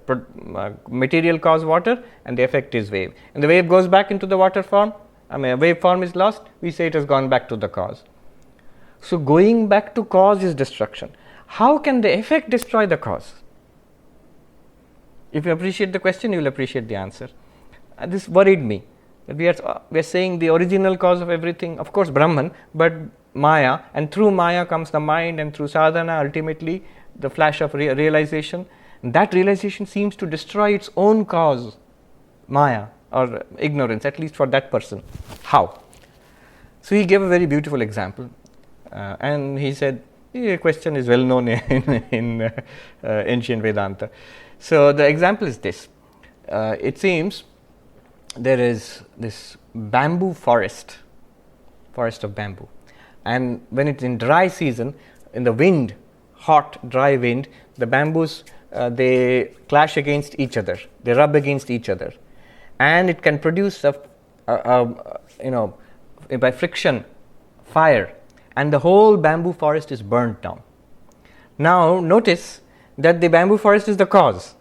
Material cause water, and the effect is wave. And the wave goes back into the water form, wave form is lost, we say it has gone back to the cause. So going back to cause is destruction. How can the effect destroy the cause? If you appreciate the question, you will appreciate the answer. This worried me, that we are saying the original cause of everything, of course Brahman, but Maya, and through Maya comes the mind, and through sadhana ultimately the flash of realization. And that realization seems to destroy its own cause, Maya, or ignorance, at least for that person. How? So he gave a very beautiful example, and he said, the question is well known in ancient Vedanta. So the example is this. It seems there is this bamboo forest of bamboo, and when it's in dry season, in the wind, hot dry wind, the bamboos they clash against each other, they rub against each other, and it can produce by friction fire, and the whole bamboo forest is burnt down. Now notice that the bamboo forest is the cause,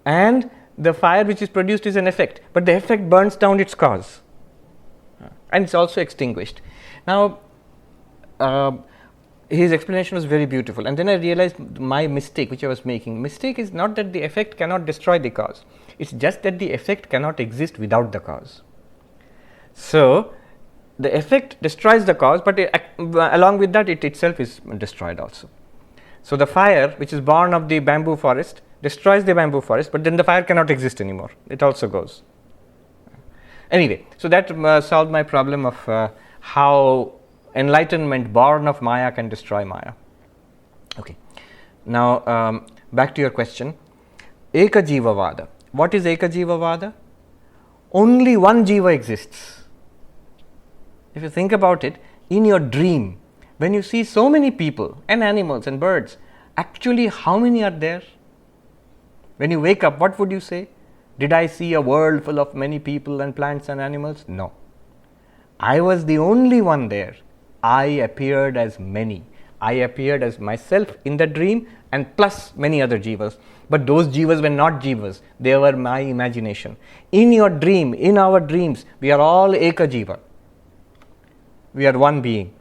and the fire which is produced is an effect, but the effect burns down its cause, and it's also extinguished. Now his explanation was very beautiful, and then I realized my mistake which I was making. Mistake is not that the effect cannot destroy the cause, it's just that the effect cannot exist without the cause. So the effect destroys the cause, but along with that it itself is destroyed also. So the fire which is born of the bamboo forest destroys the bamboo forest, but then the fire cannot exist anymore, it also goes. Anyway, so that solved my problem of how enlightenment born of Maya can destroy Maya. Okay, now back to your question. Ekajivavada. What is Ekajivavada? Only one jiva exists. If you think about it, in your dream, when you see so many people and animals and birds, actually how many are there? When you wake up, what would you say? Did I see a world full of many people and plants and animals? No. I was the only one there. I appeared as many. I appeared as myself in the dream and plus many other jivas. But those jivas were not jivas, they were my imagination. In your dream, in our dreams, we are all Eka Jiva. We are one being.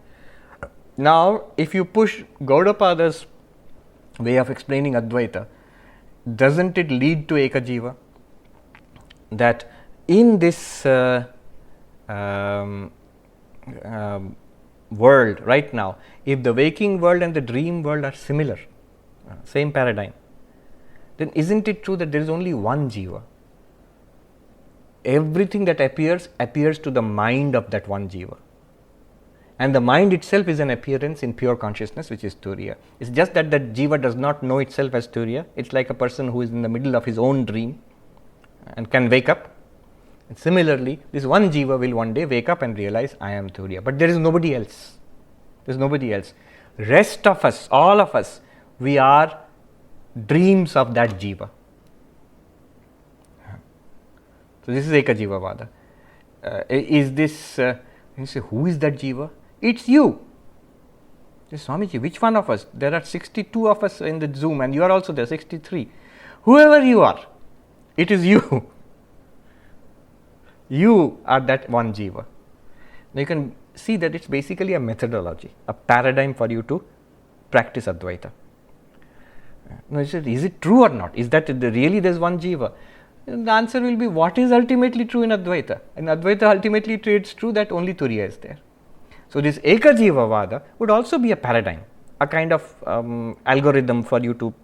Now, if you push Gaudapada's way of explaining Advaita, doesn't it lead to Eka Jiva? That in this world right now, if the waking world and the dream world are similar, same paradigm, then isn't it true that there is only one jiva? Everything that appears to the mind of that one jiva. And the mind itself is an appearance in pure consciousness, which is Turiya. It's just that that jiva does not know itself as Turiya. It's like a person who is in the middle of his own dream and can wake up. And similarly, this one jiva will one day wake up and realize, I am Turiya. But there is nobody else. There is nobody else. Rest of us, all of us, we are dreams of that jiva. So this is Eka Jiva Vada. Is this, you say, who is that jiva? It's you. Swamiji, which one of us? There are 62 of us in the Zoom and you are also there, 63. Whoever you are, it is you. You are that one jiva. Now you can see that it's basically a methodology, a paradigm for you to practice Advaita. Now you said, is it true or not? Is that really there's one jiva? And the answer will be, what is ultimately true in Advaita? In Advaita ultimately it's true that only Turiya is there. So this Eka Jiva Vada would also be a paradigm, a kind of algorithm for you to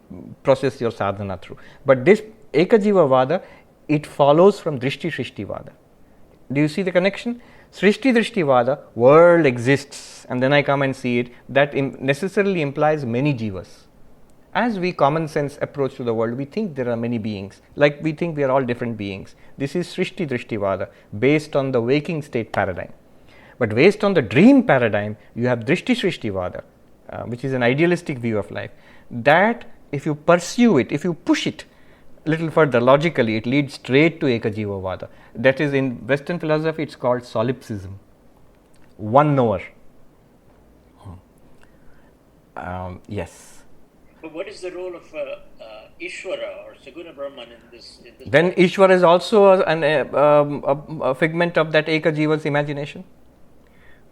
process your sadhana through. But this Eka Jiva Vada, it follows from Drishti Shrishti Vada. Do you see the connection? Srishti Drishti Vada, world exists and then I come and see it, that necessarily implies many jivas. As we common sense approach to the world, we think there are many beings, like we think we are all different beings. This is Srishti Drishti Vada, based on the waking state paradigm. But based on the dream paradigm, you have Drishti Srishti Vada, which is an idealistic view of life. That if you pursue it, if you push it a little further logically, it leads straight to Eka Jiva Vada. That is, in Western philosophy, it's called solipsism, one knower. Yes. But what is the role of Ishvara or Saguna Brahman in this? Then Ishvara is also a figment of that Eka Jiva's imagination.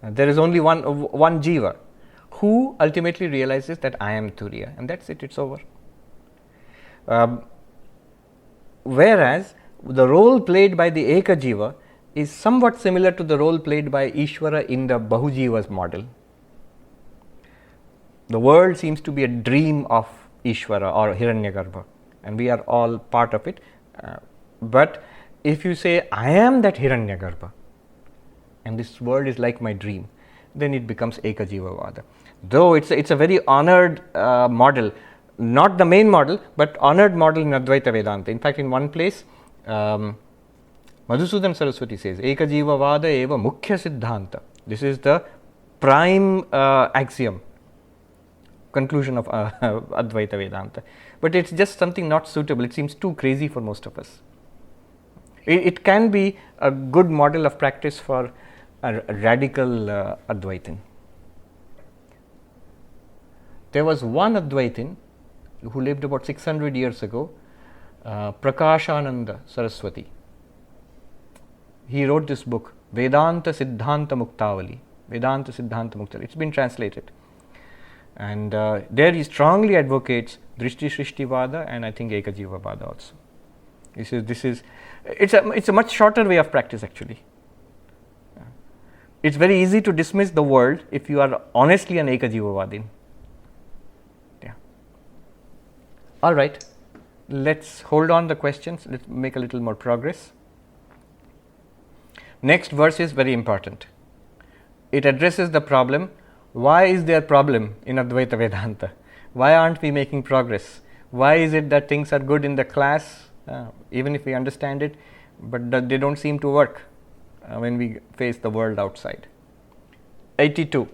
There is only one jiva who ultimately realizes that I am Turiya, and that's it, it's over. Whereas the role played by the Eka Jiva is somewhat similar to the role played by Ishvara in the Bahujivas model. The world seems to be a dream of Ishvara or Hiranyagarbha, and we are all part of it. But if you say, I am that Hiranyagarbha, and this world is like my dream, then it becomes Eka Jiva Vada. Though it's a very honored model, not the main model, but honored model in Advaita Vedanta. In fact, in one place, Madhusudan Saraswati says, Eka Jiva Vada eva mukhya siddhanta. This is the prime axiom, conclusion of Advaita Vedanta. But it's just something not suitable. It seems too crazy for most of us. It can be a good model of practice for a radical Advaitin. There was one Advaitin who lived about 600 years ago, Prakashananda Saraswati. He wrote this book, Vedanta Siddhanta Muktavali. Vedanta Siddhanta Muktavali. It's been translated. And there he strongly advocates Drishti Shrishti Vada and I think Eka Jiva Vada also. It's a much shorter way of practice actually. It's very easy to dismiss the world if you are honestly an Eka Jiva Vadin. Yeah. All right. Let's hold on the questions. Let's make a little more progress. Next verse is very important. It addresses the problem. Why is there a problem in Advaita Vedanta? Why aren't we making progress? Why is it that things are good in the class, even if we understand it, but they don't seem to work when we face the world outside? 82.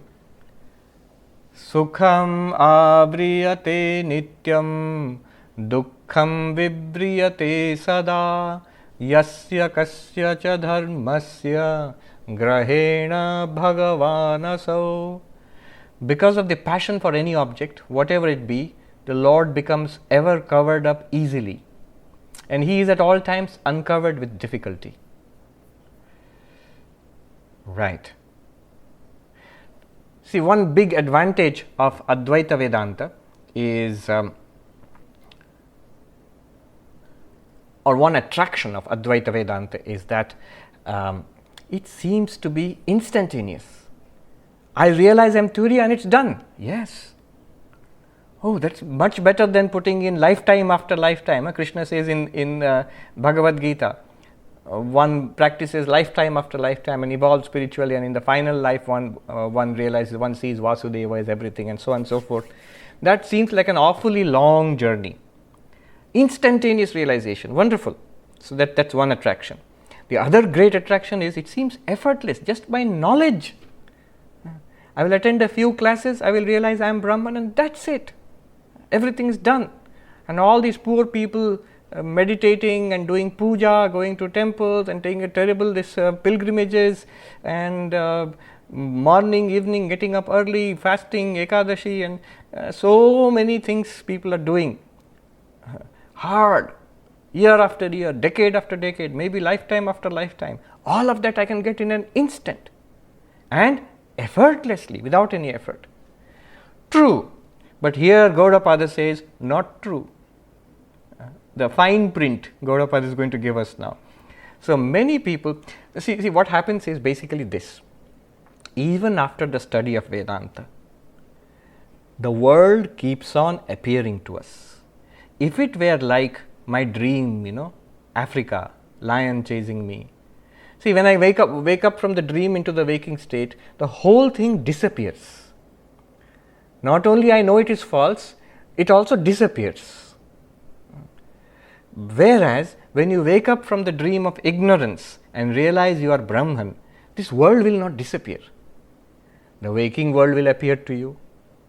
Sukhamāvriyate nityam dukkham vibriyate sada yasya kasya cha dharmasya grahena bhagavanasau. Because of the passion for any object, whatever it be, the Lord becomes ever covered up easily, and He is at all times uncovered with difficulty. Right. See, one big advantage of Advaita Vedanta is, or one attraction of Advaita Vedanta is that it seems to be instantaneous. I realize I'm Turiya and it's done. Yes. Oh, that's much better than putting in lifetime after lifetime. Krishna says in Bhagavad Gita, one practices lifetime after lifetime and evolves spiritually, and in the final life one realizes, one sees Vasudeva is everything, and so on and so forth. That seems like an awfully long journey. Instantaneous realization, wonderful. So that's one attraction. The other great attraction is it seems effortless, just by knowledge. I will attend a few classes, I will realize I am Brahman, and that's it. Everything is done. And all these poor people meditating and doing puja, going to temples and taking pilgrimages, and morning, evening, getting up early, fasting, Ekadashi, and so many things people are doing. Hard, year after year, decade after decade, maybe lifetime after lifetime. All of that I can get in an instant. And effortlessly, without any effort. True, but here Gaudapada says not true. The fine print Gaudapada is going to give us now. So many people, see what happens is basically this. Even after the study of Vedanta, the world keeps on appearing to us. If it were like my dream, Africa, lion chasing me. See, when I wake up from the dream into the waking state, the whole thing disappears. Not only I know it is false, it also disappears. Whereas, when you wake up from the dream of ignorance and realize you are Brahman, this world will not disappear. The waking world will appear to you,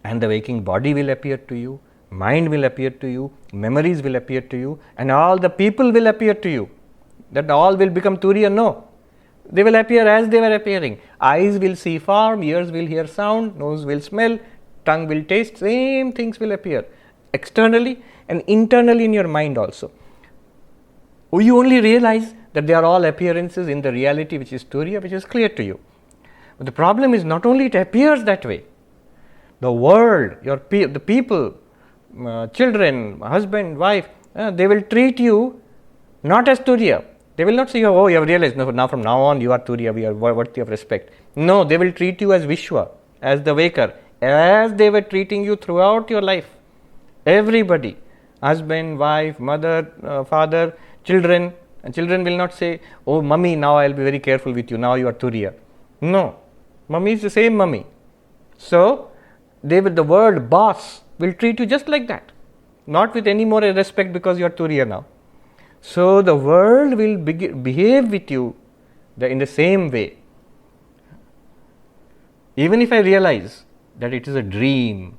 and the waking body will appear to you, mind will appear to you, memories will appear to you, and all the people will appear to you. That all will become Turiya? No. They will appear as they were appearing. Eyes will see form, ears will hear sound, nose will smell, tongue will taste, same things will appear externally and internally in your mind also. You only realize that they are all appearances in the reality which is Turiya, which is clear to you. But the problem is not only it appears that way. The world, the people, children, husband, wife, they will treat you not as Turiya. They will not say, oh, you have realized, no, now from now on you are Turiya, we are worthy of respect. No, they will treat you as Vishwa, as the waker, as they were treating you throughout your life. Everybody, husband, wife, mother, father, children. And children will not say, oh, mummy, now I will be very careful with you, now you are Turiya. No, mummy is the same mummy. So, the word boss will treat you just like that, not with any more respect because you are Turiya now. So, the world will behave with you in the same way. Even if I realize that it is a dream,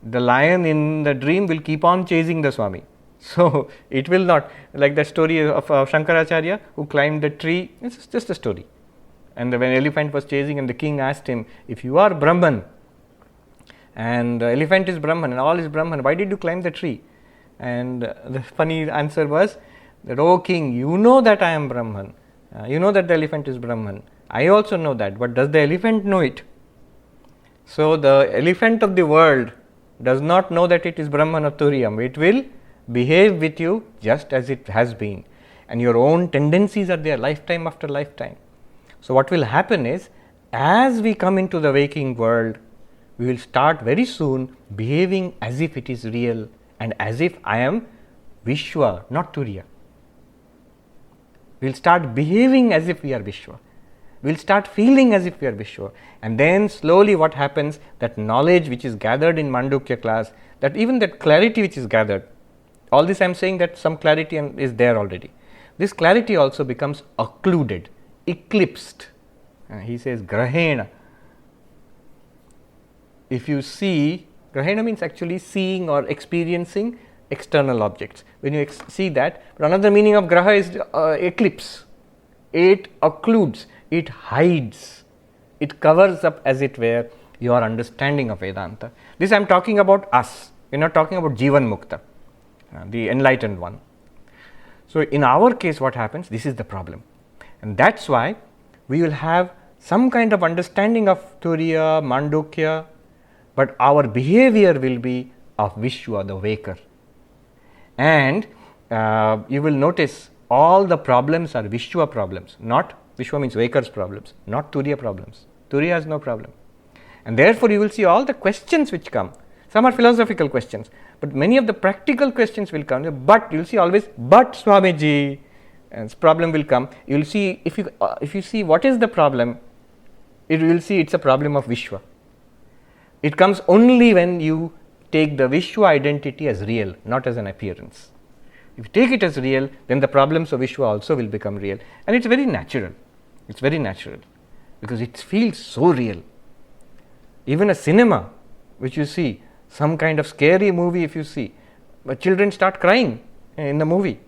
the lion in the dream will keep on chasing the Swami. So, it will not, like the story of Shankaracharya who climbed the tree, it's just a story. And when elephant was chasing and the king asked him, if you are Brahman and the elephant is Brahman and all is Brahman, why did you climb the tree? And the funny answer was that, oh king, you know that I am Brahman, you know that the elephant is Brahman, I also know that, but does the elephant know it? So, the elephant of the world does not know that it is Brahman or Turiyam. It will behave with you just as it has been, and your own tendencies are there lifetime after lifetime. So, what will happen is, as we come into the waking world, we will start very soon behaving as if it is real and as if I am Vishwa, not Turiya. We will start behaving as if we are Vishwa. We will start feeling as if we are Vishwa. And then slowly what happens, that knowledge which is gathered in Mandukya class, that even that clarity which is gathered, all this I am saying that some clarity is there already. This clarity also becomes occluded, eclipsed. He says grahena. If you see, grahena means actually seeing or experiencing external objects. When you see that, but another meaning of graha is eclipse. It occludes, it hides, it covers up as it were your understanding of Vedanta. This I am talking about us, we are not talking about Jivan Mukta, the enlightened one. So, in our case what happens, this is the problem, and that is why we will have some kind of understanding of Turiya, Mandukya, but our behavior will be of Vishwa, the waker. And you will notice all the problems are Vishwa problems, not Vishwa means waker's problems, not Turiya problems. Turiya has no problem. And therefore, you will see all the questions which come. Some are philosophical questions, but many of the practical questions will come. But you will see always, but Swamiji, and problem will come. You will see, if you see what is the problem, you will see it's a problem of Vishwa. It comes only when you take the Vishwa identity as real, not as an appearance. If you take it as real, then the problems of Vishwa also will become real. And it's very natural. It's very natural because it feels so real. Even a cinema, which you see, some kind of scary movie if you see, but children start crying in the movie.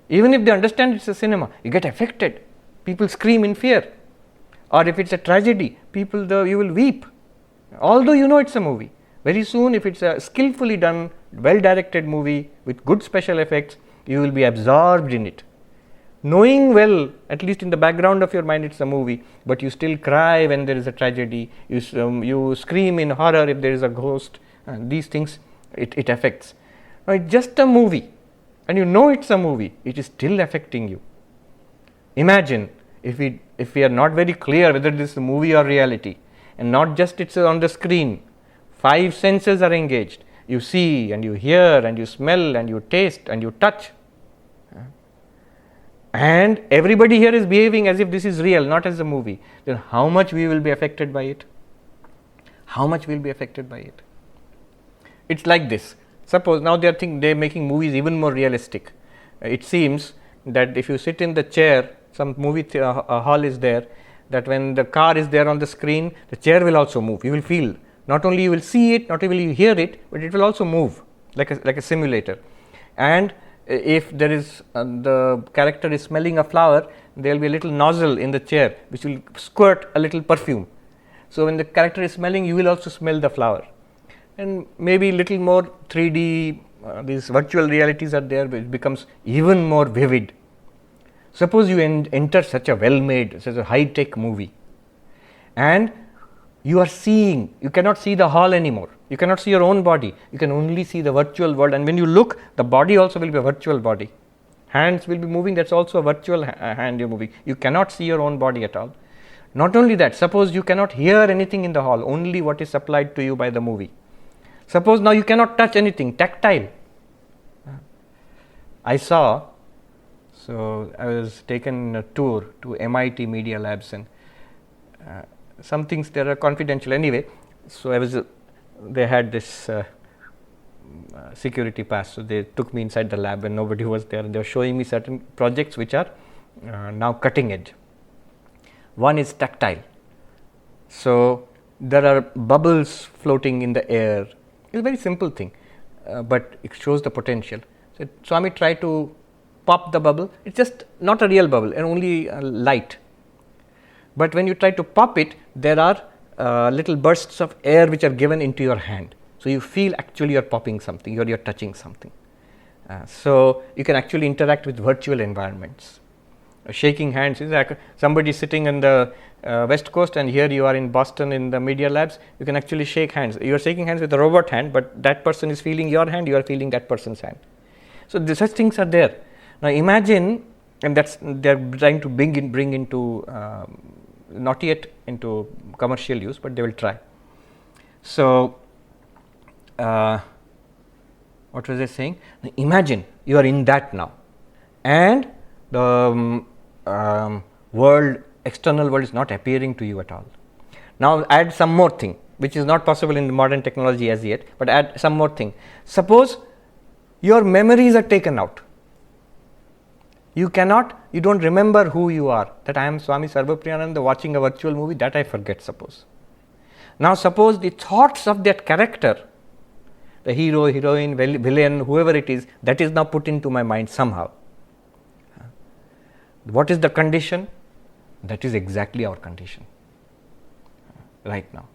Even if they understand it's a cinema, you get affected. People scream in fear. Or if it's a tragedy, you will weep. Although you know it's a movie. Very soon, if it's a skillfully done, well-directed movie with good special effects, you will be absorbed in it. Knowing well, at least in the background of your mind, it's a movie, but you still cry when there is a tragedy. You scream in horror if there is a ghost. These things, it affects. Now, it's just a movie, and you know it's a movie. It is still affecting you. Imagine if we are not very clear whether this is a movie or reality, and not just it's on the screen. 5 senses are engaged. You see and you hear and you smell and you taste and you touch. And everybody here is behaving as if this is real, not as a movie. Then how much we will be affected by it? How much we will be affected by it? It's like this. Suppose now they are making movies even more realistic. It seems that if you sit in the chair, some movie hall is there, that when the car is there on the screen, the chair will also move. You will feel. Not only you will see it, not only you hear it, but it will also move like a simulator. And if there is the character is smelling a flower, there will be a little nozzle in the chair which will squirt a little perfume. So when the character is smelling, you will also smell the flower. And maybe little more 3D, these virtual realities are there, but it becomes even more vivid. Suppose you enter such a well-made, such a high-tech movie, And you are seeing, you cannot see the hall anymore. You cannot see your own body. You can only see the virtual world. And when you look, the body also will be a virtual body. Hands will be moving, that's also a virtual hand you're moving. You cannot see your own body at all. Not only that, suppose you cannot hear anything in the hall, only what is supplied to you by the movie. Suppose now you cannot touch anything, tactile. I saw, so I was taken a tour to MIT Media Labs, and some things there are confidential anyway. So I was, they had this security pass, so they took me inside the lab and nobody was there. They were showing me certain projects which are now cutting edge. One is tactile. So there are bubbles floating in the air. It's a very simple thing, but it shows the potential. So Swami tried to pop the bubble. It's just not a real bubble and only light. But when you try to pop it, there are little bursts of air which are given into your hand. So you feel actually you're popping something, you're touching something. So you can actually interact with virtual environments. Shaking hands is like somebody sitting in the West Coast and here you are in Boston in the Media Labs. You can actually shake hands. You are shaking hands with a robot hand, but that person is feeling your hand, you are feeling that person's hand. So such things are there. Now imagine, and that's they're trying to bring into not yet into commercial use, but they will try. So what was I saying? Imagine you are in that now, and the world, external world is not appearing to you at all. Now add some more thing, which is not possible in the modern technology as yet, but add some more thing. Suppose your memories are taken out. You don't remember who you are, that I am Swami Sarvapriyananda watching a virtual movie, that I forget, suppose. Now suppose the thoughts of that character, the hero, heroine, villain, whoever it is, that is now put into my mind somehow. What is the condition? That is exactly our condition right now.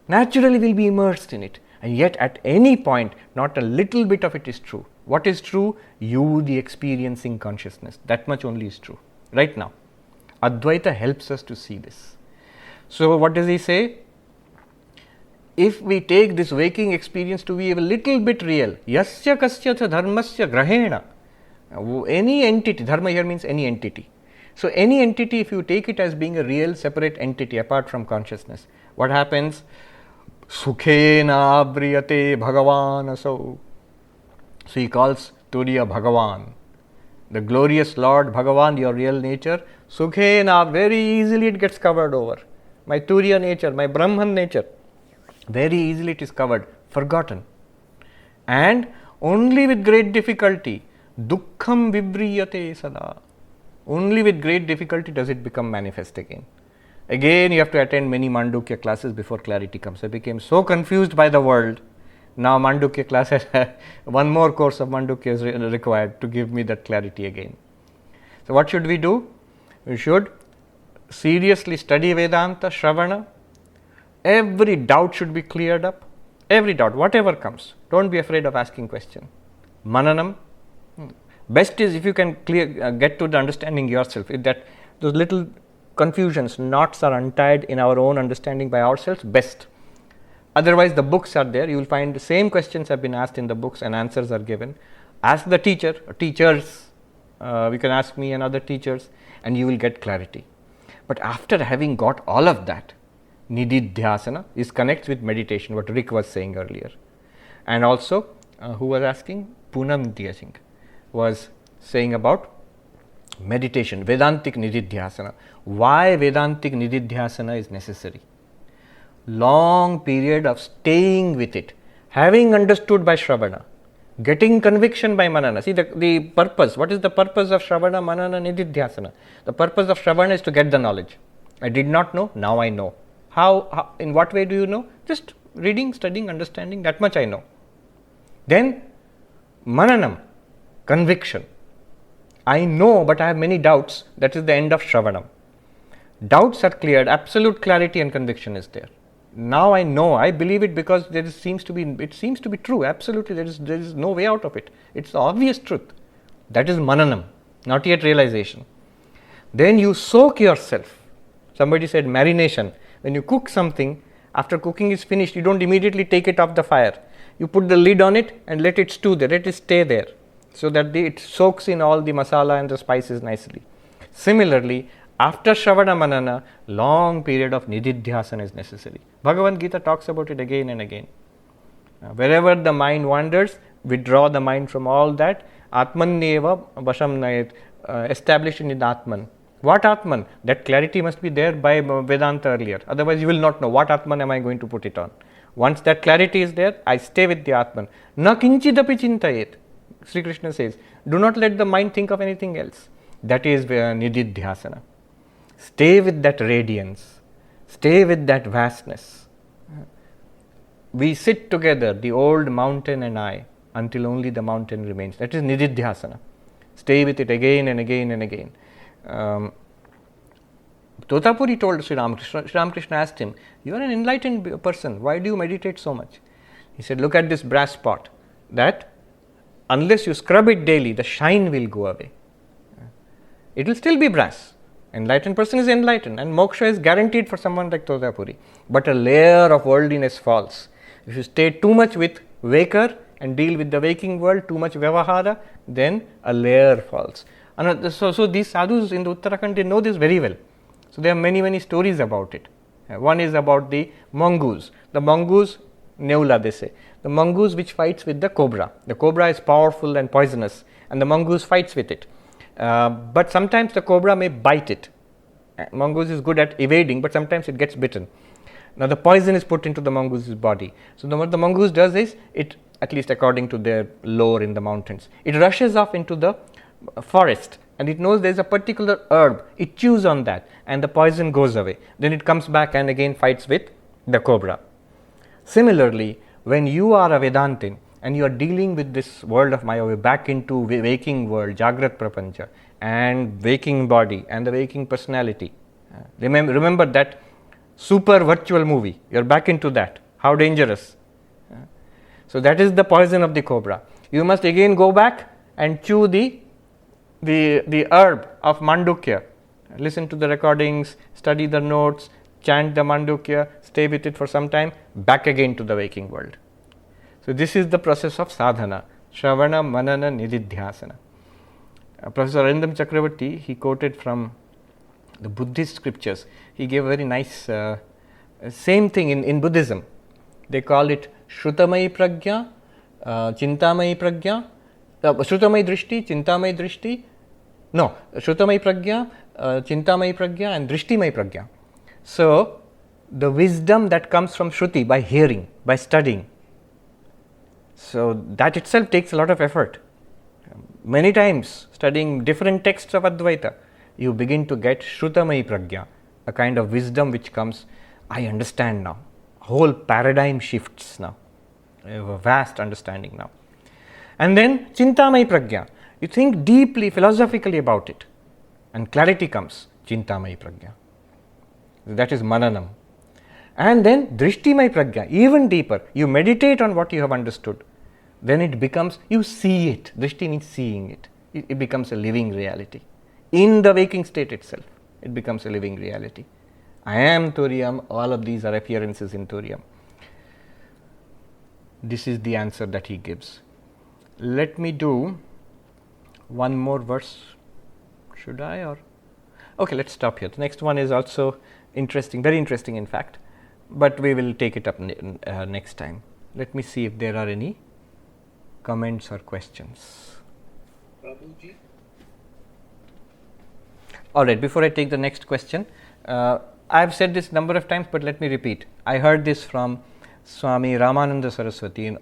Naturally we'll be immersed in it, and yet at any point not a little bit of it is true. What is true? You, the experiencing consciousness, that much only is true right now. Advaita helps us to see this. So what does he say? If we take this waking experience to be a little bit real, yasya kasya cha dharmasya grahena, any entity, dharma here means any entity. So any entity, if you take it as being a real separate entity apart from consciousness, what happens? Sukhamāvriyate Bhagavan asau. So he calls Turiya Bhagavan, the glorious Lord Bhagavan, your real nature. Sukhena, very easily it gets covered over. My Turiya nature, my Brahman nature, very easily it is covered, forgotten. And only with great difficulty, dukkham vivriyate sada. Only with great difficulty does it become manifest again. Again, you have to attend many Mandukya classes before clarity comes. I became so confused by the world. Now Mandukya class, one more course of Mandukya is required to give me that clarity again. So what should we do? We should seriously study Vedanta, Shravana. Every doubt should be cleared up. Every doubt, whatever comes. Don't be afraid of asking question. Mananam. Best is if you can get to the understanding yourself. If that those little confusions, knots are untied in our own understanding by ourselves, best. Otherwise, the books are there. You will find the same questions have been asked in the books and answers are given. Ask the teacher, teachers. You can ask me and other teachers, and you will get clarity. But after having got all of that, nididhyasana is connects with meditation, what Rick was saying earlier. And also, who was asking? Poonam Diyasing was saying about meditation, Vedantic nididhyasana. Why Vedantic nididhyasana is necessary? Long period of staying with it, having understood by Shravana, getting conviction by Manana. See the purpose, what is the purpose of Shravana, Manana, nididhyasana? The purpose of Shravana is to get the knowledge. I did not know, now I know. How in what way do you know? Just reading, studying, understanding, that much I know. Then Mananam, conviction. I know, but I have many doubts. That is the end of Shravanam. Doubts are cleared, absolute clarity and conviction is there. Now I know, I believe it because it seems to be true. Absolutely, there is no way out of it. It's the obvious truth. That is Mananam, not yet realization. Then you soak yourself. Somebody said marination. When you cook something, after cooking is finished, you don't immediately take it off the fire. You put the lid on it and let it stew there, let it stay there, so that it soaks in all the masala and the spices nicely. Similarly, after Shravana Manana, long period of nididhyasana is necessary. Bhagavad Gita talks about it again and again. Wherever the mind wanders, withdraw the mind from all that. Atmanyeva vasham nayet, established in Atman. What Atman? That clarity must be there by Vedanta earlier. Otherwise, you will not know what Atman am I going to put it on. Once that clarity is there, I stay with the Atman. Na kinchidapi chintayet. Sri Krishna says, do not let the mind think of anything else. That is nididhyasana. Stay with that radiance. Stay with that vastness. We sit together, the old mountain and I, until only the mountain remains. That is nididhyasana. Stay with it again and again and again. Totapuri told Sri Ramakrishna, Sri Ramakrishna asked him, you are an enlightened person, why do you meditate so much? He said, look at this brass pot, that unless you scrub it daily, the shine will go away. It will still be brass. Enlightened person is enlightened, and moksha is guaranteed for someone like Totapuri. But a layer of worldliness falls. If you stay too much with waker and deal with the waking world, too much vyavahara, then a layer falls. So these sadhus in the Uttarakhand, they know this very well. So there are many stories about it. One is about the mongoose. The mongoose, neula they say. The mongoose which fights with the cobra. The cobra is powerful and poisonous, and the mongoose fights with it. But sometimes the cobra may bite it. Mongoose is good at evading, but sometimes it gets bitten. Now the poison is put into the mongoose's body. So what the mongoose does is, it, at least according to their lore in the mountains, it rushes off into the forest, and it knows there is a particular herb. It chews on that, and the poison goes away. Then it comes back and again fights with the cobra. Similarly, when you are a Vedantin and you are dealing with this world of Maya, back into waking world, Jagrat Prapancha, and waking body and the waking personality. Remember that super virtual movie. You are back into that. How dangerous. So that is the poison of the cobra. You must again go back and chew the herb of Mandukya. Listen to the recordings, study the notes, chant the Mandukya, stay with it for some time, back again to the waking world. So this is the process of sadhana, Shravana, Manana, Nididhyasana. Professor Arindam Chakravarti, he quoted from the Buddhist scriptures. He gave a very nice, same thing in Buddhism. They call it Shrutamai Pragya, Chintamai Pragya, Shrutamai Drishti, Chintamai Drishti. No, Shrutamai Pragya, Chintamai Pragya, and Drishtimai Pragya. So, the wisdom that comes from Shruti by hearing, by studying. So, that itself takes a lot of effort. Many times, studying different texts of Advaita, you begin to get Shrutamai Pragya, a kind of wisdom which comes, I understand now. Whole paradigm shifts now. I have a vast understanding now. And then Chintamai Pragya. You think deeply, philosophically about it, and clarity comes. Chintamai Pragya. That is Mananam. And then Drishtimai Pragya, even deeper. You meditate on what you have understood. Then it becomes, you see it. Drishti means seeing it. It becomes a living reality. In the waking state itself, it becomes a living reality. I am Turiyam, all of these are appearances in Turiyam. This is the answer that he gives. Let me do one more verse. Should I, or? Okay, let's stop here. The next one is also interesting, very interesting in fact, but we will take it up next time. Let me see if there are any comments or questions. Prabhuji? All right, before I take the next question, I have said this number of times, but let me repeat. I heard this from Swami Ramananda Saraswati in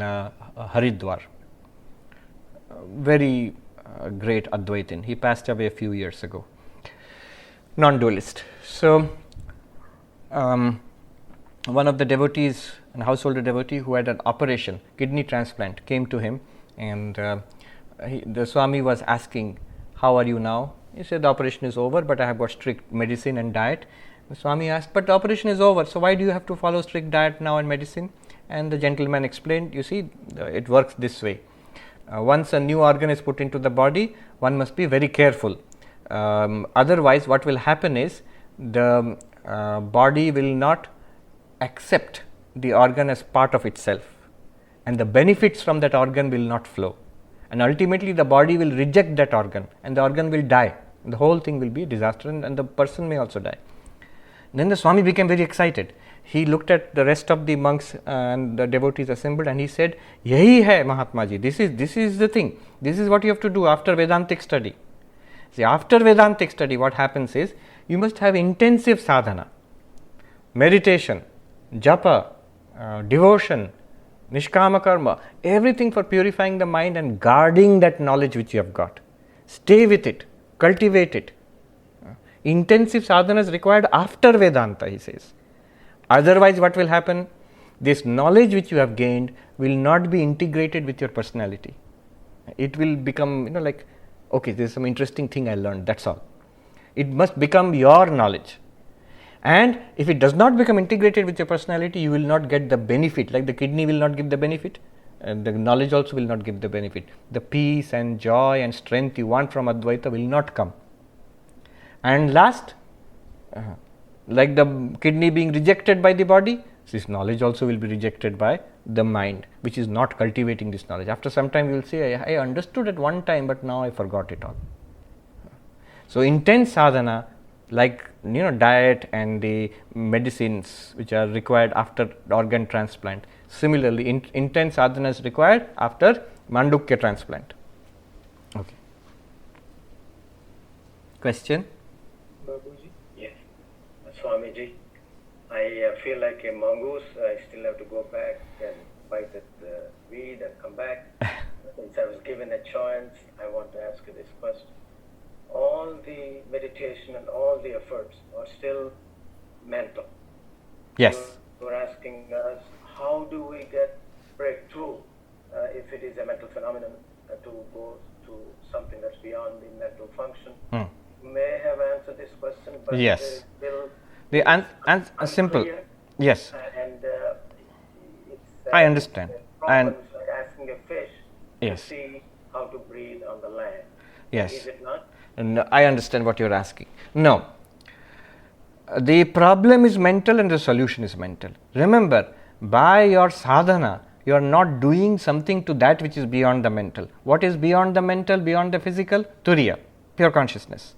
Haridwar. Very great Advaitin. He passed away a few years ago. Non-dualist. So, one of the devotees, a householder devotee who had an operation, kidney transplant, came to him, and the Swami was asking, how are you now? He said, the operation is over, but I have got strict medicine and diet. The Swami asked, but the operation is over, so why do you have to follow strict diet now and medicine? And the gentleman explained, you see, it works this way. Once a new organ is put into the body, one must be very careful. Otherwise, what will happen is, the body will not accept the organ as part of itself, and the benefits from that organ will not flow, and ultimately the body will reject that organ and the organ will die. The whole thing will be a disaster, and the person may also die. Then the Swami became very excited. He looked at the rest of the monks and the devotees assembled, and he said, "Yahi hai Mahatma ji, this is the thing. This is what you have to do after Vedantic study." See, after Vedantic study, what happens is you must have intensive sadhana, meditation, japa, devotion, nishkama karma, everything for purifying the mind and guarding that knowledge which you have got. Stay with it, cultivate it. Intensive sadhana is required after Vedanta, he says. Otherwise, what will happen? This knowledge which you have gained will not be integrated with your personality. It will become, like, okay, this is some interesting thing I learned, that's all. It must become your knowledge. And if it does not become integrated with your personality, you will not get the benefit. Like the kidney will not give the benefit, and the knowledge also will not give the benefit. The peace and joy and strength you want from Advaita will not come. And last, like the kidney being rejected by the body, this knowledge also will be rejected by the mind, which is not cultivating this knowledge. After some time you will say, I understood at one time, but now I forgot it all. So intense sadhana, like diet and the medicines which are required after organ transplant, similarly intense sadhana is required after Mandukya transplant. Okay. Question? Babuji? Yes. Swamiji, I feel like a mongoose. I still have to go back and bite at the weed and come back. Since I was given a choice, I want to ask you this question. All the meditation and all the efforts are still mental. Yes. You're asking us, how do we get breakthrough if it is a mental phenomenon to go to something that's beyond the mental function? You may have answered this question, but yes. Still the answer simple. Yes. And it's I understand. And And like asking a fish yes. to see how to breathe on the land. Yes. Is it not? No, I understand what you're asking. No. The problem is mental and the solution is mental. Remember, by your sadhana, you are not doing something to that which is beyond the mental. What is beyond the mental, beyond the physical? Turiya, pure consciousness.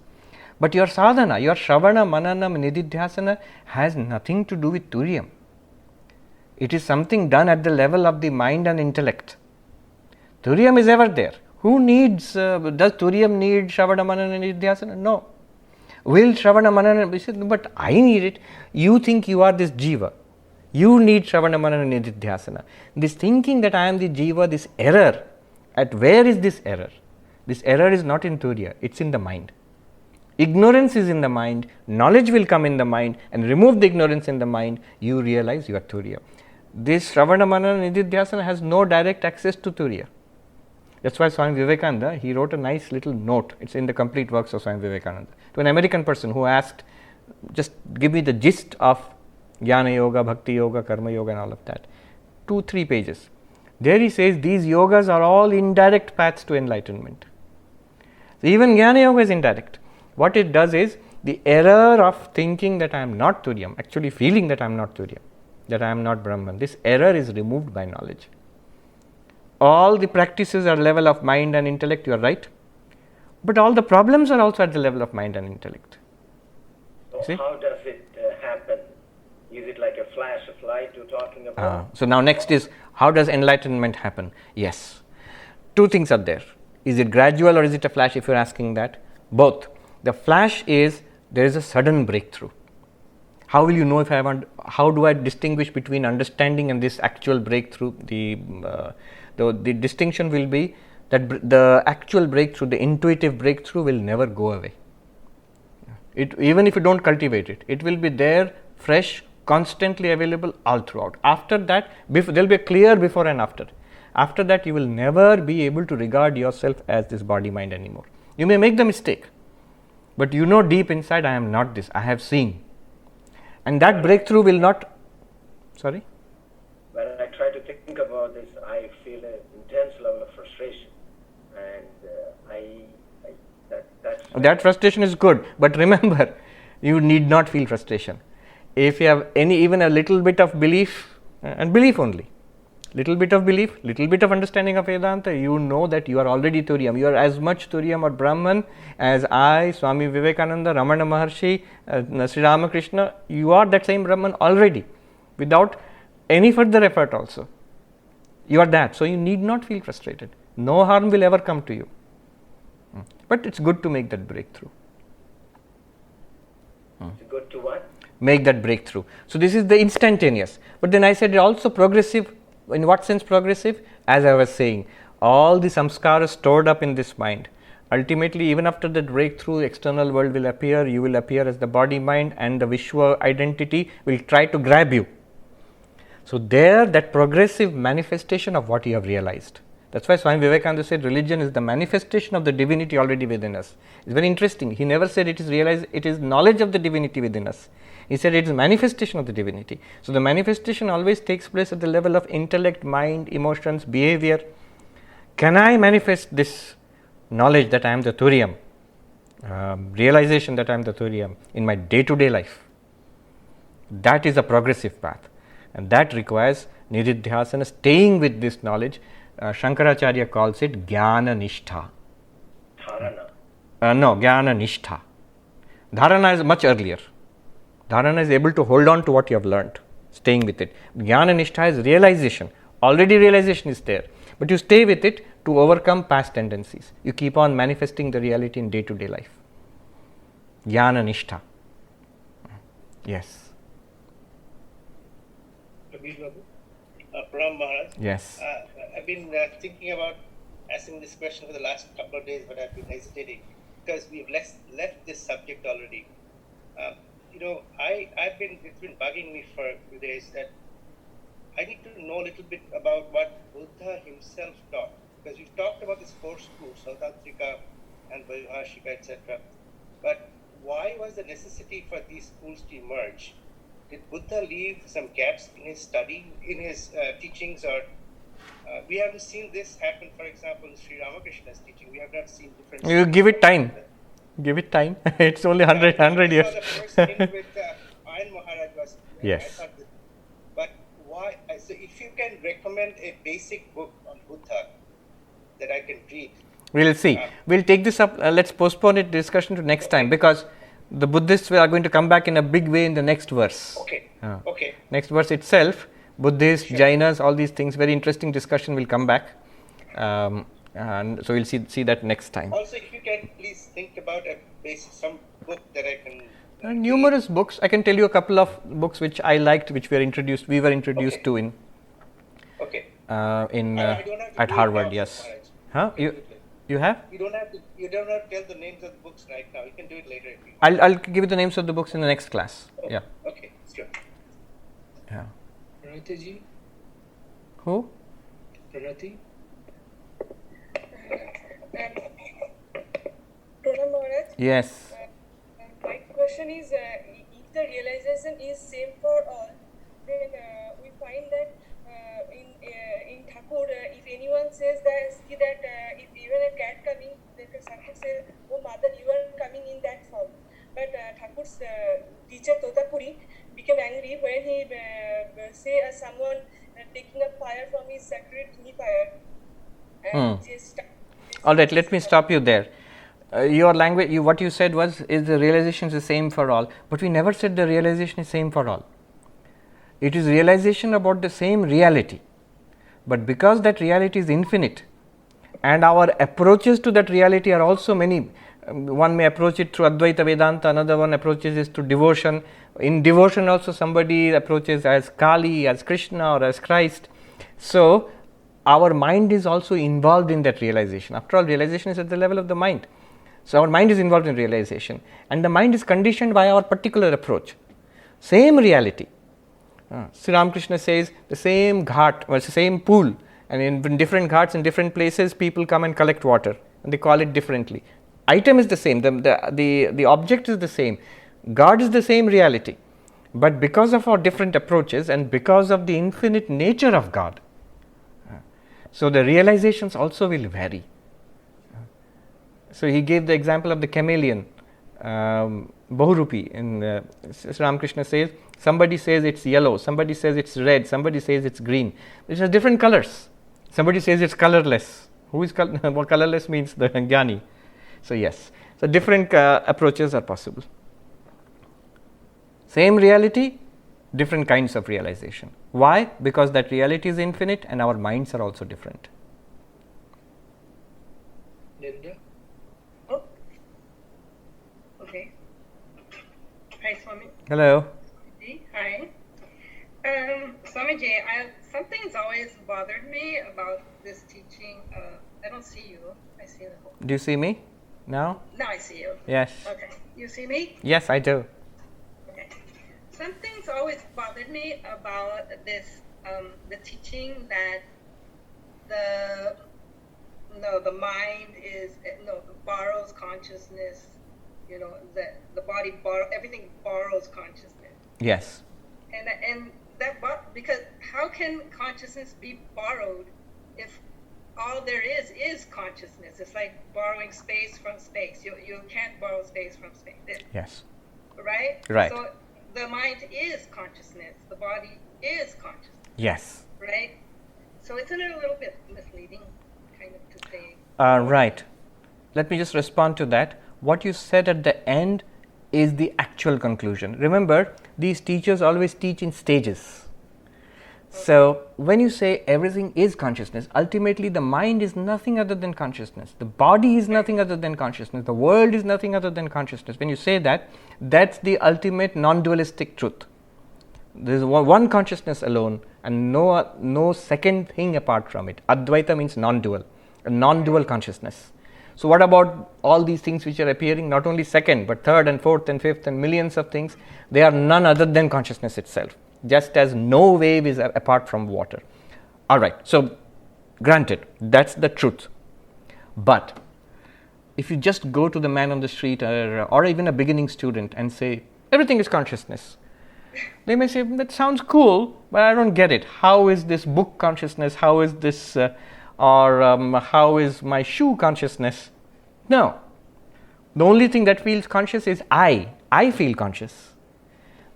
But your sadhana, your shravana, mananam, nididhyasana has nothing to do with turiyam. It is something done at the level of the mind and intellect. Turiyam is ever there. Who needs, does turiyam need shravana, manana, nididhyasana? No. Will shravana, manana, but I need it. You think you are this jiva. You need shravana, manana, nididhyasana. This thinking that I am the jiva, this error, at where is this error? This error is not in turiya, it's in the mind. Ignorance is in the mind, knowledge will come in the mind, and remove the ignorance in the mind, you realize you are turiya. This shravana, manana, nididhyasana has no direct access to turiya. That's why Swami Vivekananda, he wrote a nice little note, it's in the complete works of Swami Vivekananda, to an American person who asked, just give me the gist of Jnana Yoga, Bhakti Yoga, Karma Yoga and all of that. 2-3 pages. There he says these yogas are all indirect paths to enlightenment. So even Jnana Yoga is indirect. What it does is, the error of thinking that I am not Turiyam, actually feeling that I am not Turiyam, that I am not Brahman, this error is removed by knowledge. All the practices are level of mind and intellect, you are right. But all the problems are also at the level of mind and intellect. So See? how does it happen? Is it like a flash of light you're talking about? So now next is, how does enlightenment happen? Yes. 2 things are there. Is it gradual or is it a flash, if you're asking that? Both. The flash is, there is a sudden breakthrough. How will you know if I want, how do I distinguish between understanding and this actual breakthrough? The distinction will be that the actual breakthrough, the intuitive breakthrough will never go away. Even if you don't cultivate it, it will be there, fresh, constantly available all throughout. After that, there will be a clear before and after. After that, you will never be able to regard yourself as this body mind anymore. You may make the mistake, but you know deep inside, I am not this, I have seen. And that breakthrough will not, sorry? When I try to think about this, I feel an intense level of frustration. And that's that frustration is good, but remember, you need not feel frustration. If you have even a little bit of belief, and belief only, little bit of belief, little bit of understanding of Vedanta, you know that you are already Turiyam. You are as much Turiyam or Brahman as I, Swami Vivekananda, Ramana Maharshi, Sri Ramakrishna. You are that same Brahman already, without any further effort also. You are that. So you need not feel frustrated. No harm will ever come to you. But it's good to make that breakthrough. It's good to what? Make that breakthrough. So this is the instantaneous. But then I said it also progressive. In what sense progressive? As I was saying, all the samskaras stored up in this mind. Ultimately, even after that breakthrough, the external world will appear, you will appear as the body mind, and the Vishwa identity will try to grab you. So there, that progressive manifestation of what you have realized. That's why Swami Vivekananda said religion is the manifestation of the divinity already within us. It's very interesting. He never said it is knowledge of the divinity within us. He said it is manifestation of the divinity. So the manifestation always takes place at the level of intellect, mind, emotions, behavior. Can I manifest this knowledge that I am the Turiyam, realization that I am the Turiyam in my day-to-day life? That is a progressive path, and that requires nididhyasana, staying with this knowledge. Shankaracharya calls it jnana nishtha. Dharana. No, jnana nishtha. Dharana is much earlier. Dharana is able to hold on to what you have learnt, staying with it. Jnana nishtha is realization. Already realization is there, but you stay with it to overcome past tendencies. You keep on manifesting the reality in day-to-day life. Jnana nishtha. Yes. Pranam Maharaj. Yes. I've been thinking about asking this question for the last couple of days, but I've been hesitating because we've left this subject already. It's been bugging me for a few days that I need to know a little bit about what Buddha himself taught, because we've talked about these four schools, Sautatrika and Vaibhashika, etc. But why was the necessity for these schools to emerge? Did Buddha leave some gaps in his study, in his teachings, or we haven't seen this happen, for example, in Sri Ramakrishna's teaching. We have not seen different... You give it time. Give it time. It's only 100 years. The first thing with Ayan Maharaj was... Yes. But why... So if you can recommend a basic book on Buddha that I can read... We'll see. We'll take this up. Let's postpone it discussion to next time, because the Buddhists are going to come back in a big way in the next verse. Okay. Okay. Next verse itself, Buddhists, Jainas, all these things, very interesting discussion will come back. And so we'll see that next time. Also, if you can please think about some book that I can... numerous books. I can tell you a couple of books which I liked, which we were introduced to in... Okay. At Harvard, yes. Huh? You have? You don't have to tell the names of the books right now. You can do it later if you want. I'll give you the names of the books in the next class. Oh, yeah. Okay, sure. Yeah. Pranati? Who? Pranati? Pranam Maharaj? Yes. My question is, if the realization is same for all, then we find that in Thakur, if anyone says that if even a cat coming, then Thakur says, "Oh mother, you are coming in that form." But Thakur's teacher Totapuri became angry when he say someone taking up fire from his sacred fire. All right, let me stop you there. Your language, what you said is the realization is the same for all, but we never said the realization is same for all. It is realization about the same reality, but because that reality is infinite, and our approaches to that reality are also many. One may approach it through Advaita Vedanta, another one approaches it through devotion. In devotion also somebody approaches as Kali, as Krishna, or as Christ. So our mind is also involved in that realization. After all, realization is at the level of the mind. So our mind is involved in realization, and the mind is conditioned by our particular approach. Same reality. Sri Ramakrishna says the same ghat, or the same pool, and in different ghats in different places people come and collect water, and they call it differently. Item is the same, the object is the same, God is the same reality, but because of our different approaches and because of the infinite nature of God, so the realizations also will vary. So he gave the example of the chameleon. Bahurupi. In Ramakrishna says, somebody says it's yellow, somebody says it's red, somebody says it's green. Which are different colors. Somebody says it's colorless. Who is what colorless means? The jnani. So yes, so different approaches are possible. Same reality, different kinds of realization. Why? Because that reality is infinite and our minds are also different. Linda? Oh. Okay. Hi, Swami. Hello. Hi. Swamiji, something's always bothered me about this teaching. I don't see you. I see the whole. Do you see me now? Now I see you. Yes. Okay. You see me? Yes, I do. Okay. Something's always bothered me about this, the teaching that the mind borrows consciousness. The body everything borrows consciousness. Yes. And that because how can consciousness be borrowed if all there is consciousness? It's like borrowing space from space. You can't borrow space from space. Yes. Right? Right. So the mind is consciousness. The body is consciousness. Yes. Right? So isn't it a little bit misleading kind of to say? Right. Let me just respond to that. What you said at the end is the actual conclusion. Remember, these teachers always teach in stages. So when you say everything is consciousness, ultimately the mind is nothing other than consciousness. The body is nothing other than consciousness. The world is nothing other than consciousness. When you say that, that's the ultimate non-dualistic truth. There is one consciousness alone and no second thing apart from it. Advaita means non-dual, a non-dual consciousness. So what about all these things which are appearing, not only second, but third and fourth and fifth and millions of things? They are none other than consciousness itself, just as no wave is apart from water. All right, so granted, that's the truth. But if you just go to the man on the street or even a beginning student and say, everything is consciousness, they may say, that sounds cool, but I don't get it. How is this book consciousness? How is this... how is my shoe consciousness? No. The only thing that feels conscious is I feel conscious.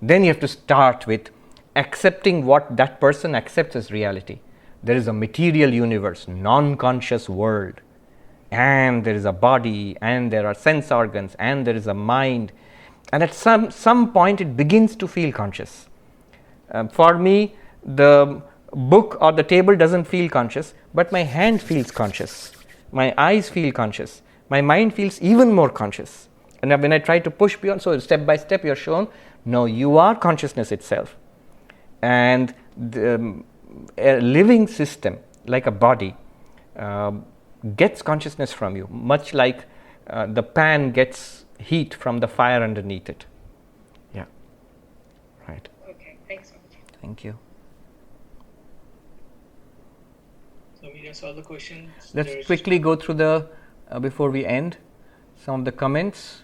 Then you have to start with accepting what that person accepts as reality. There is a material universe, non-conscious world, and there is a body, and there are sense organs, and there is a mind, and at some point it begins to feel conscious. For me, the book or the table doesn't feel conscious, but my hand feels conscious, my eyes feel conscious, my mind feels even more conscious. And when I try to push beyond, so step by step you're shown, no, you are consciousness itself. And a living system like a body gets consciousness from you, much like the pan gets heat from the fire underneath it. Yeah. Right. Okay, thanks. Thank you. So that's all the questions. Let's quickly go through the, before we end, some of the comments.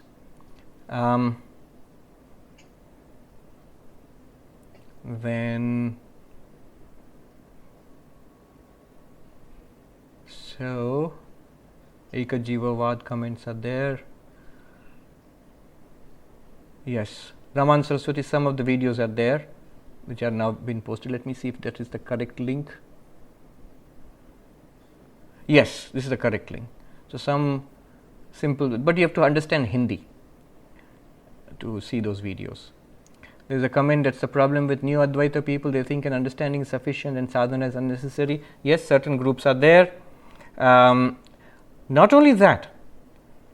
So, Ekajivavad comments are there. Yes, Raman Saraswati, some of the videos are there, which are now been posted. Let me see if that is the correct link. Yes, this is the correct link. So some simple, but you have to understand Hindi to see those videos. There is a comment that's the problem with new Advaita people. They think an understanding is sufficient and sadhana is unnecessary. Yes, certain groups are there. Not only that,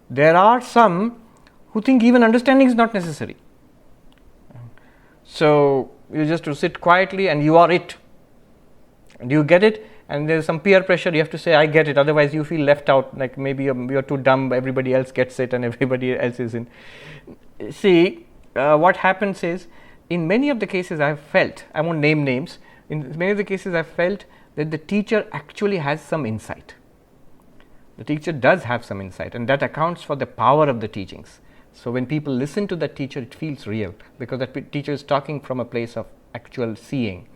there are some who think even understanding is not necessary. So you just to sit quietly and you are it. Do you get it? And there is some peer pressure, you have to say, I get it, otherwise you feel left out, like maybe you're too dumb, everybody else gets it and everybody else isn't. See, what happens is, in many of the cases I've felt, I won't name names, in many of the cases I've felt that the teacher actually has some insight. The teacher does have some insight, and that accounts for the power of the teachings. So when people listen to that teacher, it feels real, because that teacher is talking from a place of actual seeing.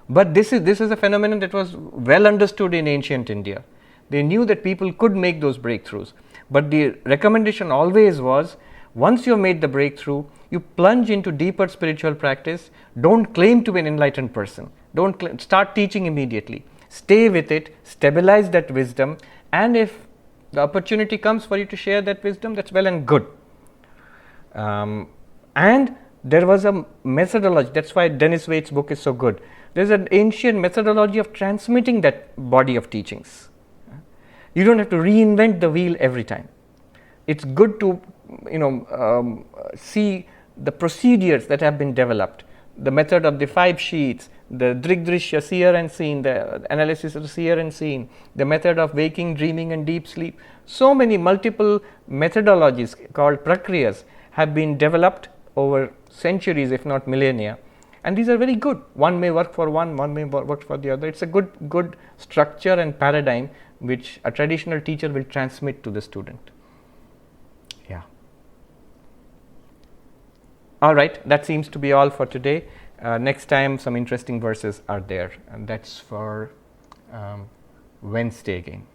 But this is a phenomenon that was well understood in ancient India. They knew that people could make those breakthroughs. But the recommendation always was, Once you have made the breakthrough, you plunge into deeper spiritual practice. Don't claim to be an enlightened person. Don't start teaching immediately. Stay with it, stabilize that wisdom, and if the opportunity comes for you to share that wisdom, that's well and good. And there was a methodology. That's why Dennis Waite's book is so good. There's an ancient methodology of transmitting that body of teachings. You don't have to reinvent the wheel every time. It's good to see the procedures that have been developed, the method of the 5 sheets, the drigdrishya, seer and seen, the analysis of the seer and seen, the method of waking, dreaming and deep sleep. So many multiple methodologies called prakriyas have been developed over centuries, if not millennia, and these are very good. One may work for one may work for the other. It's a good structure and paradigm which a traditional teacher will transmit to the student. Yeah. All right, that seems to be all for today. Next time some interesting verses are there, and that's for Wednesday again.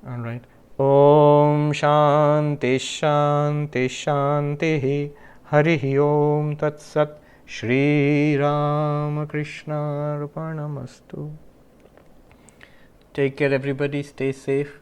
All right. Om Shanti Shanti Shanti Harihi Om Tat Sat Shri Ramakrishna Arpanamastu. Take care everybody, stay safe.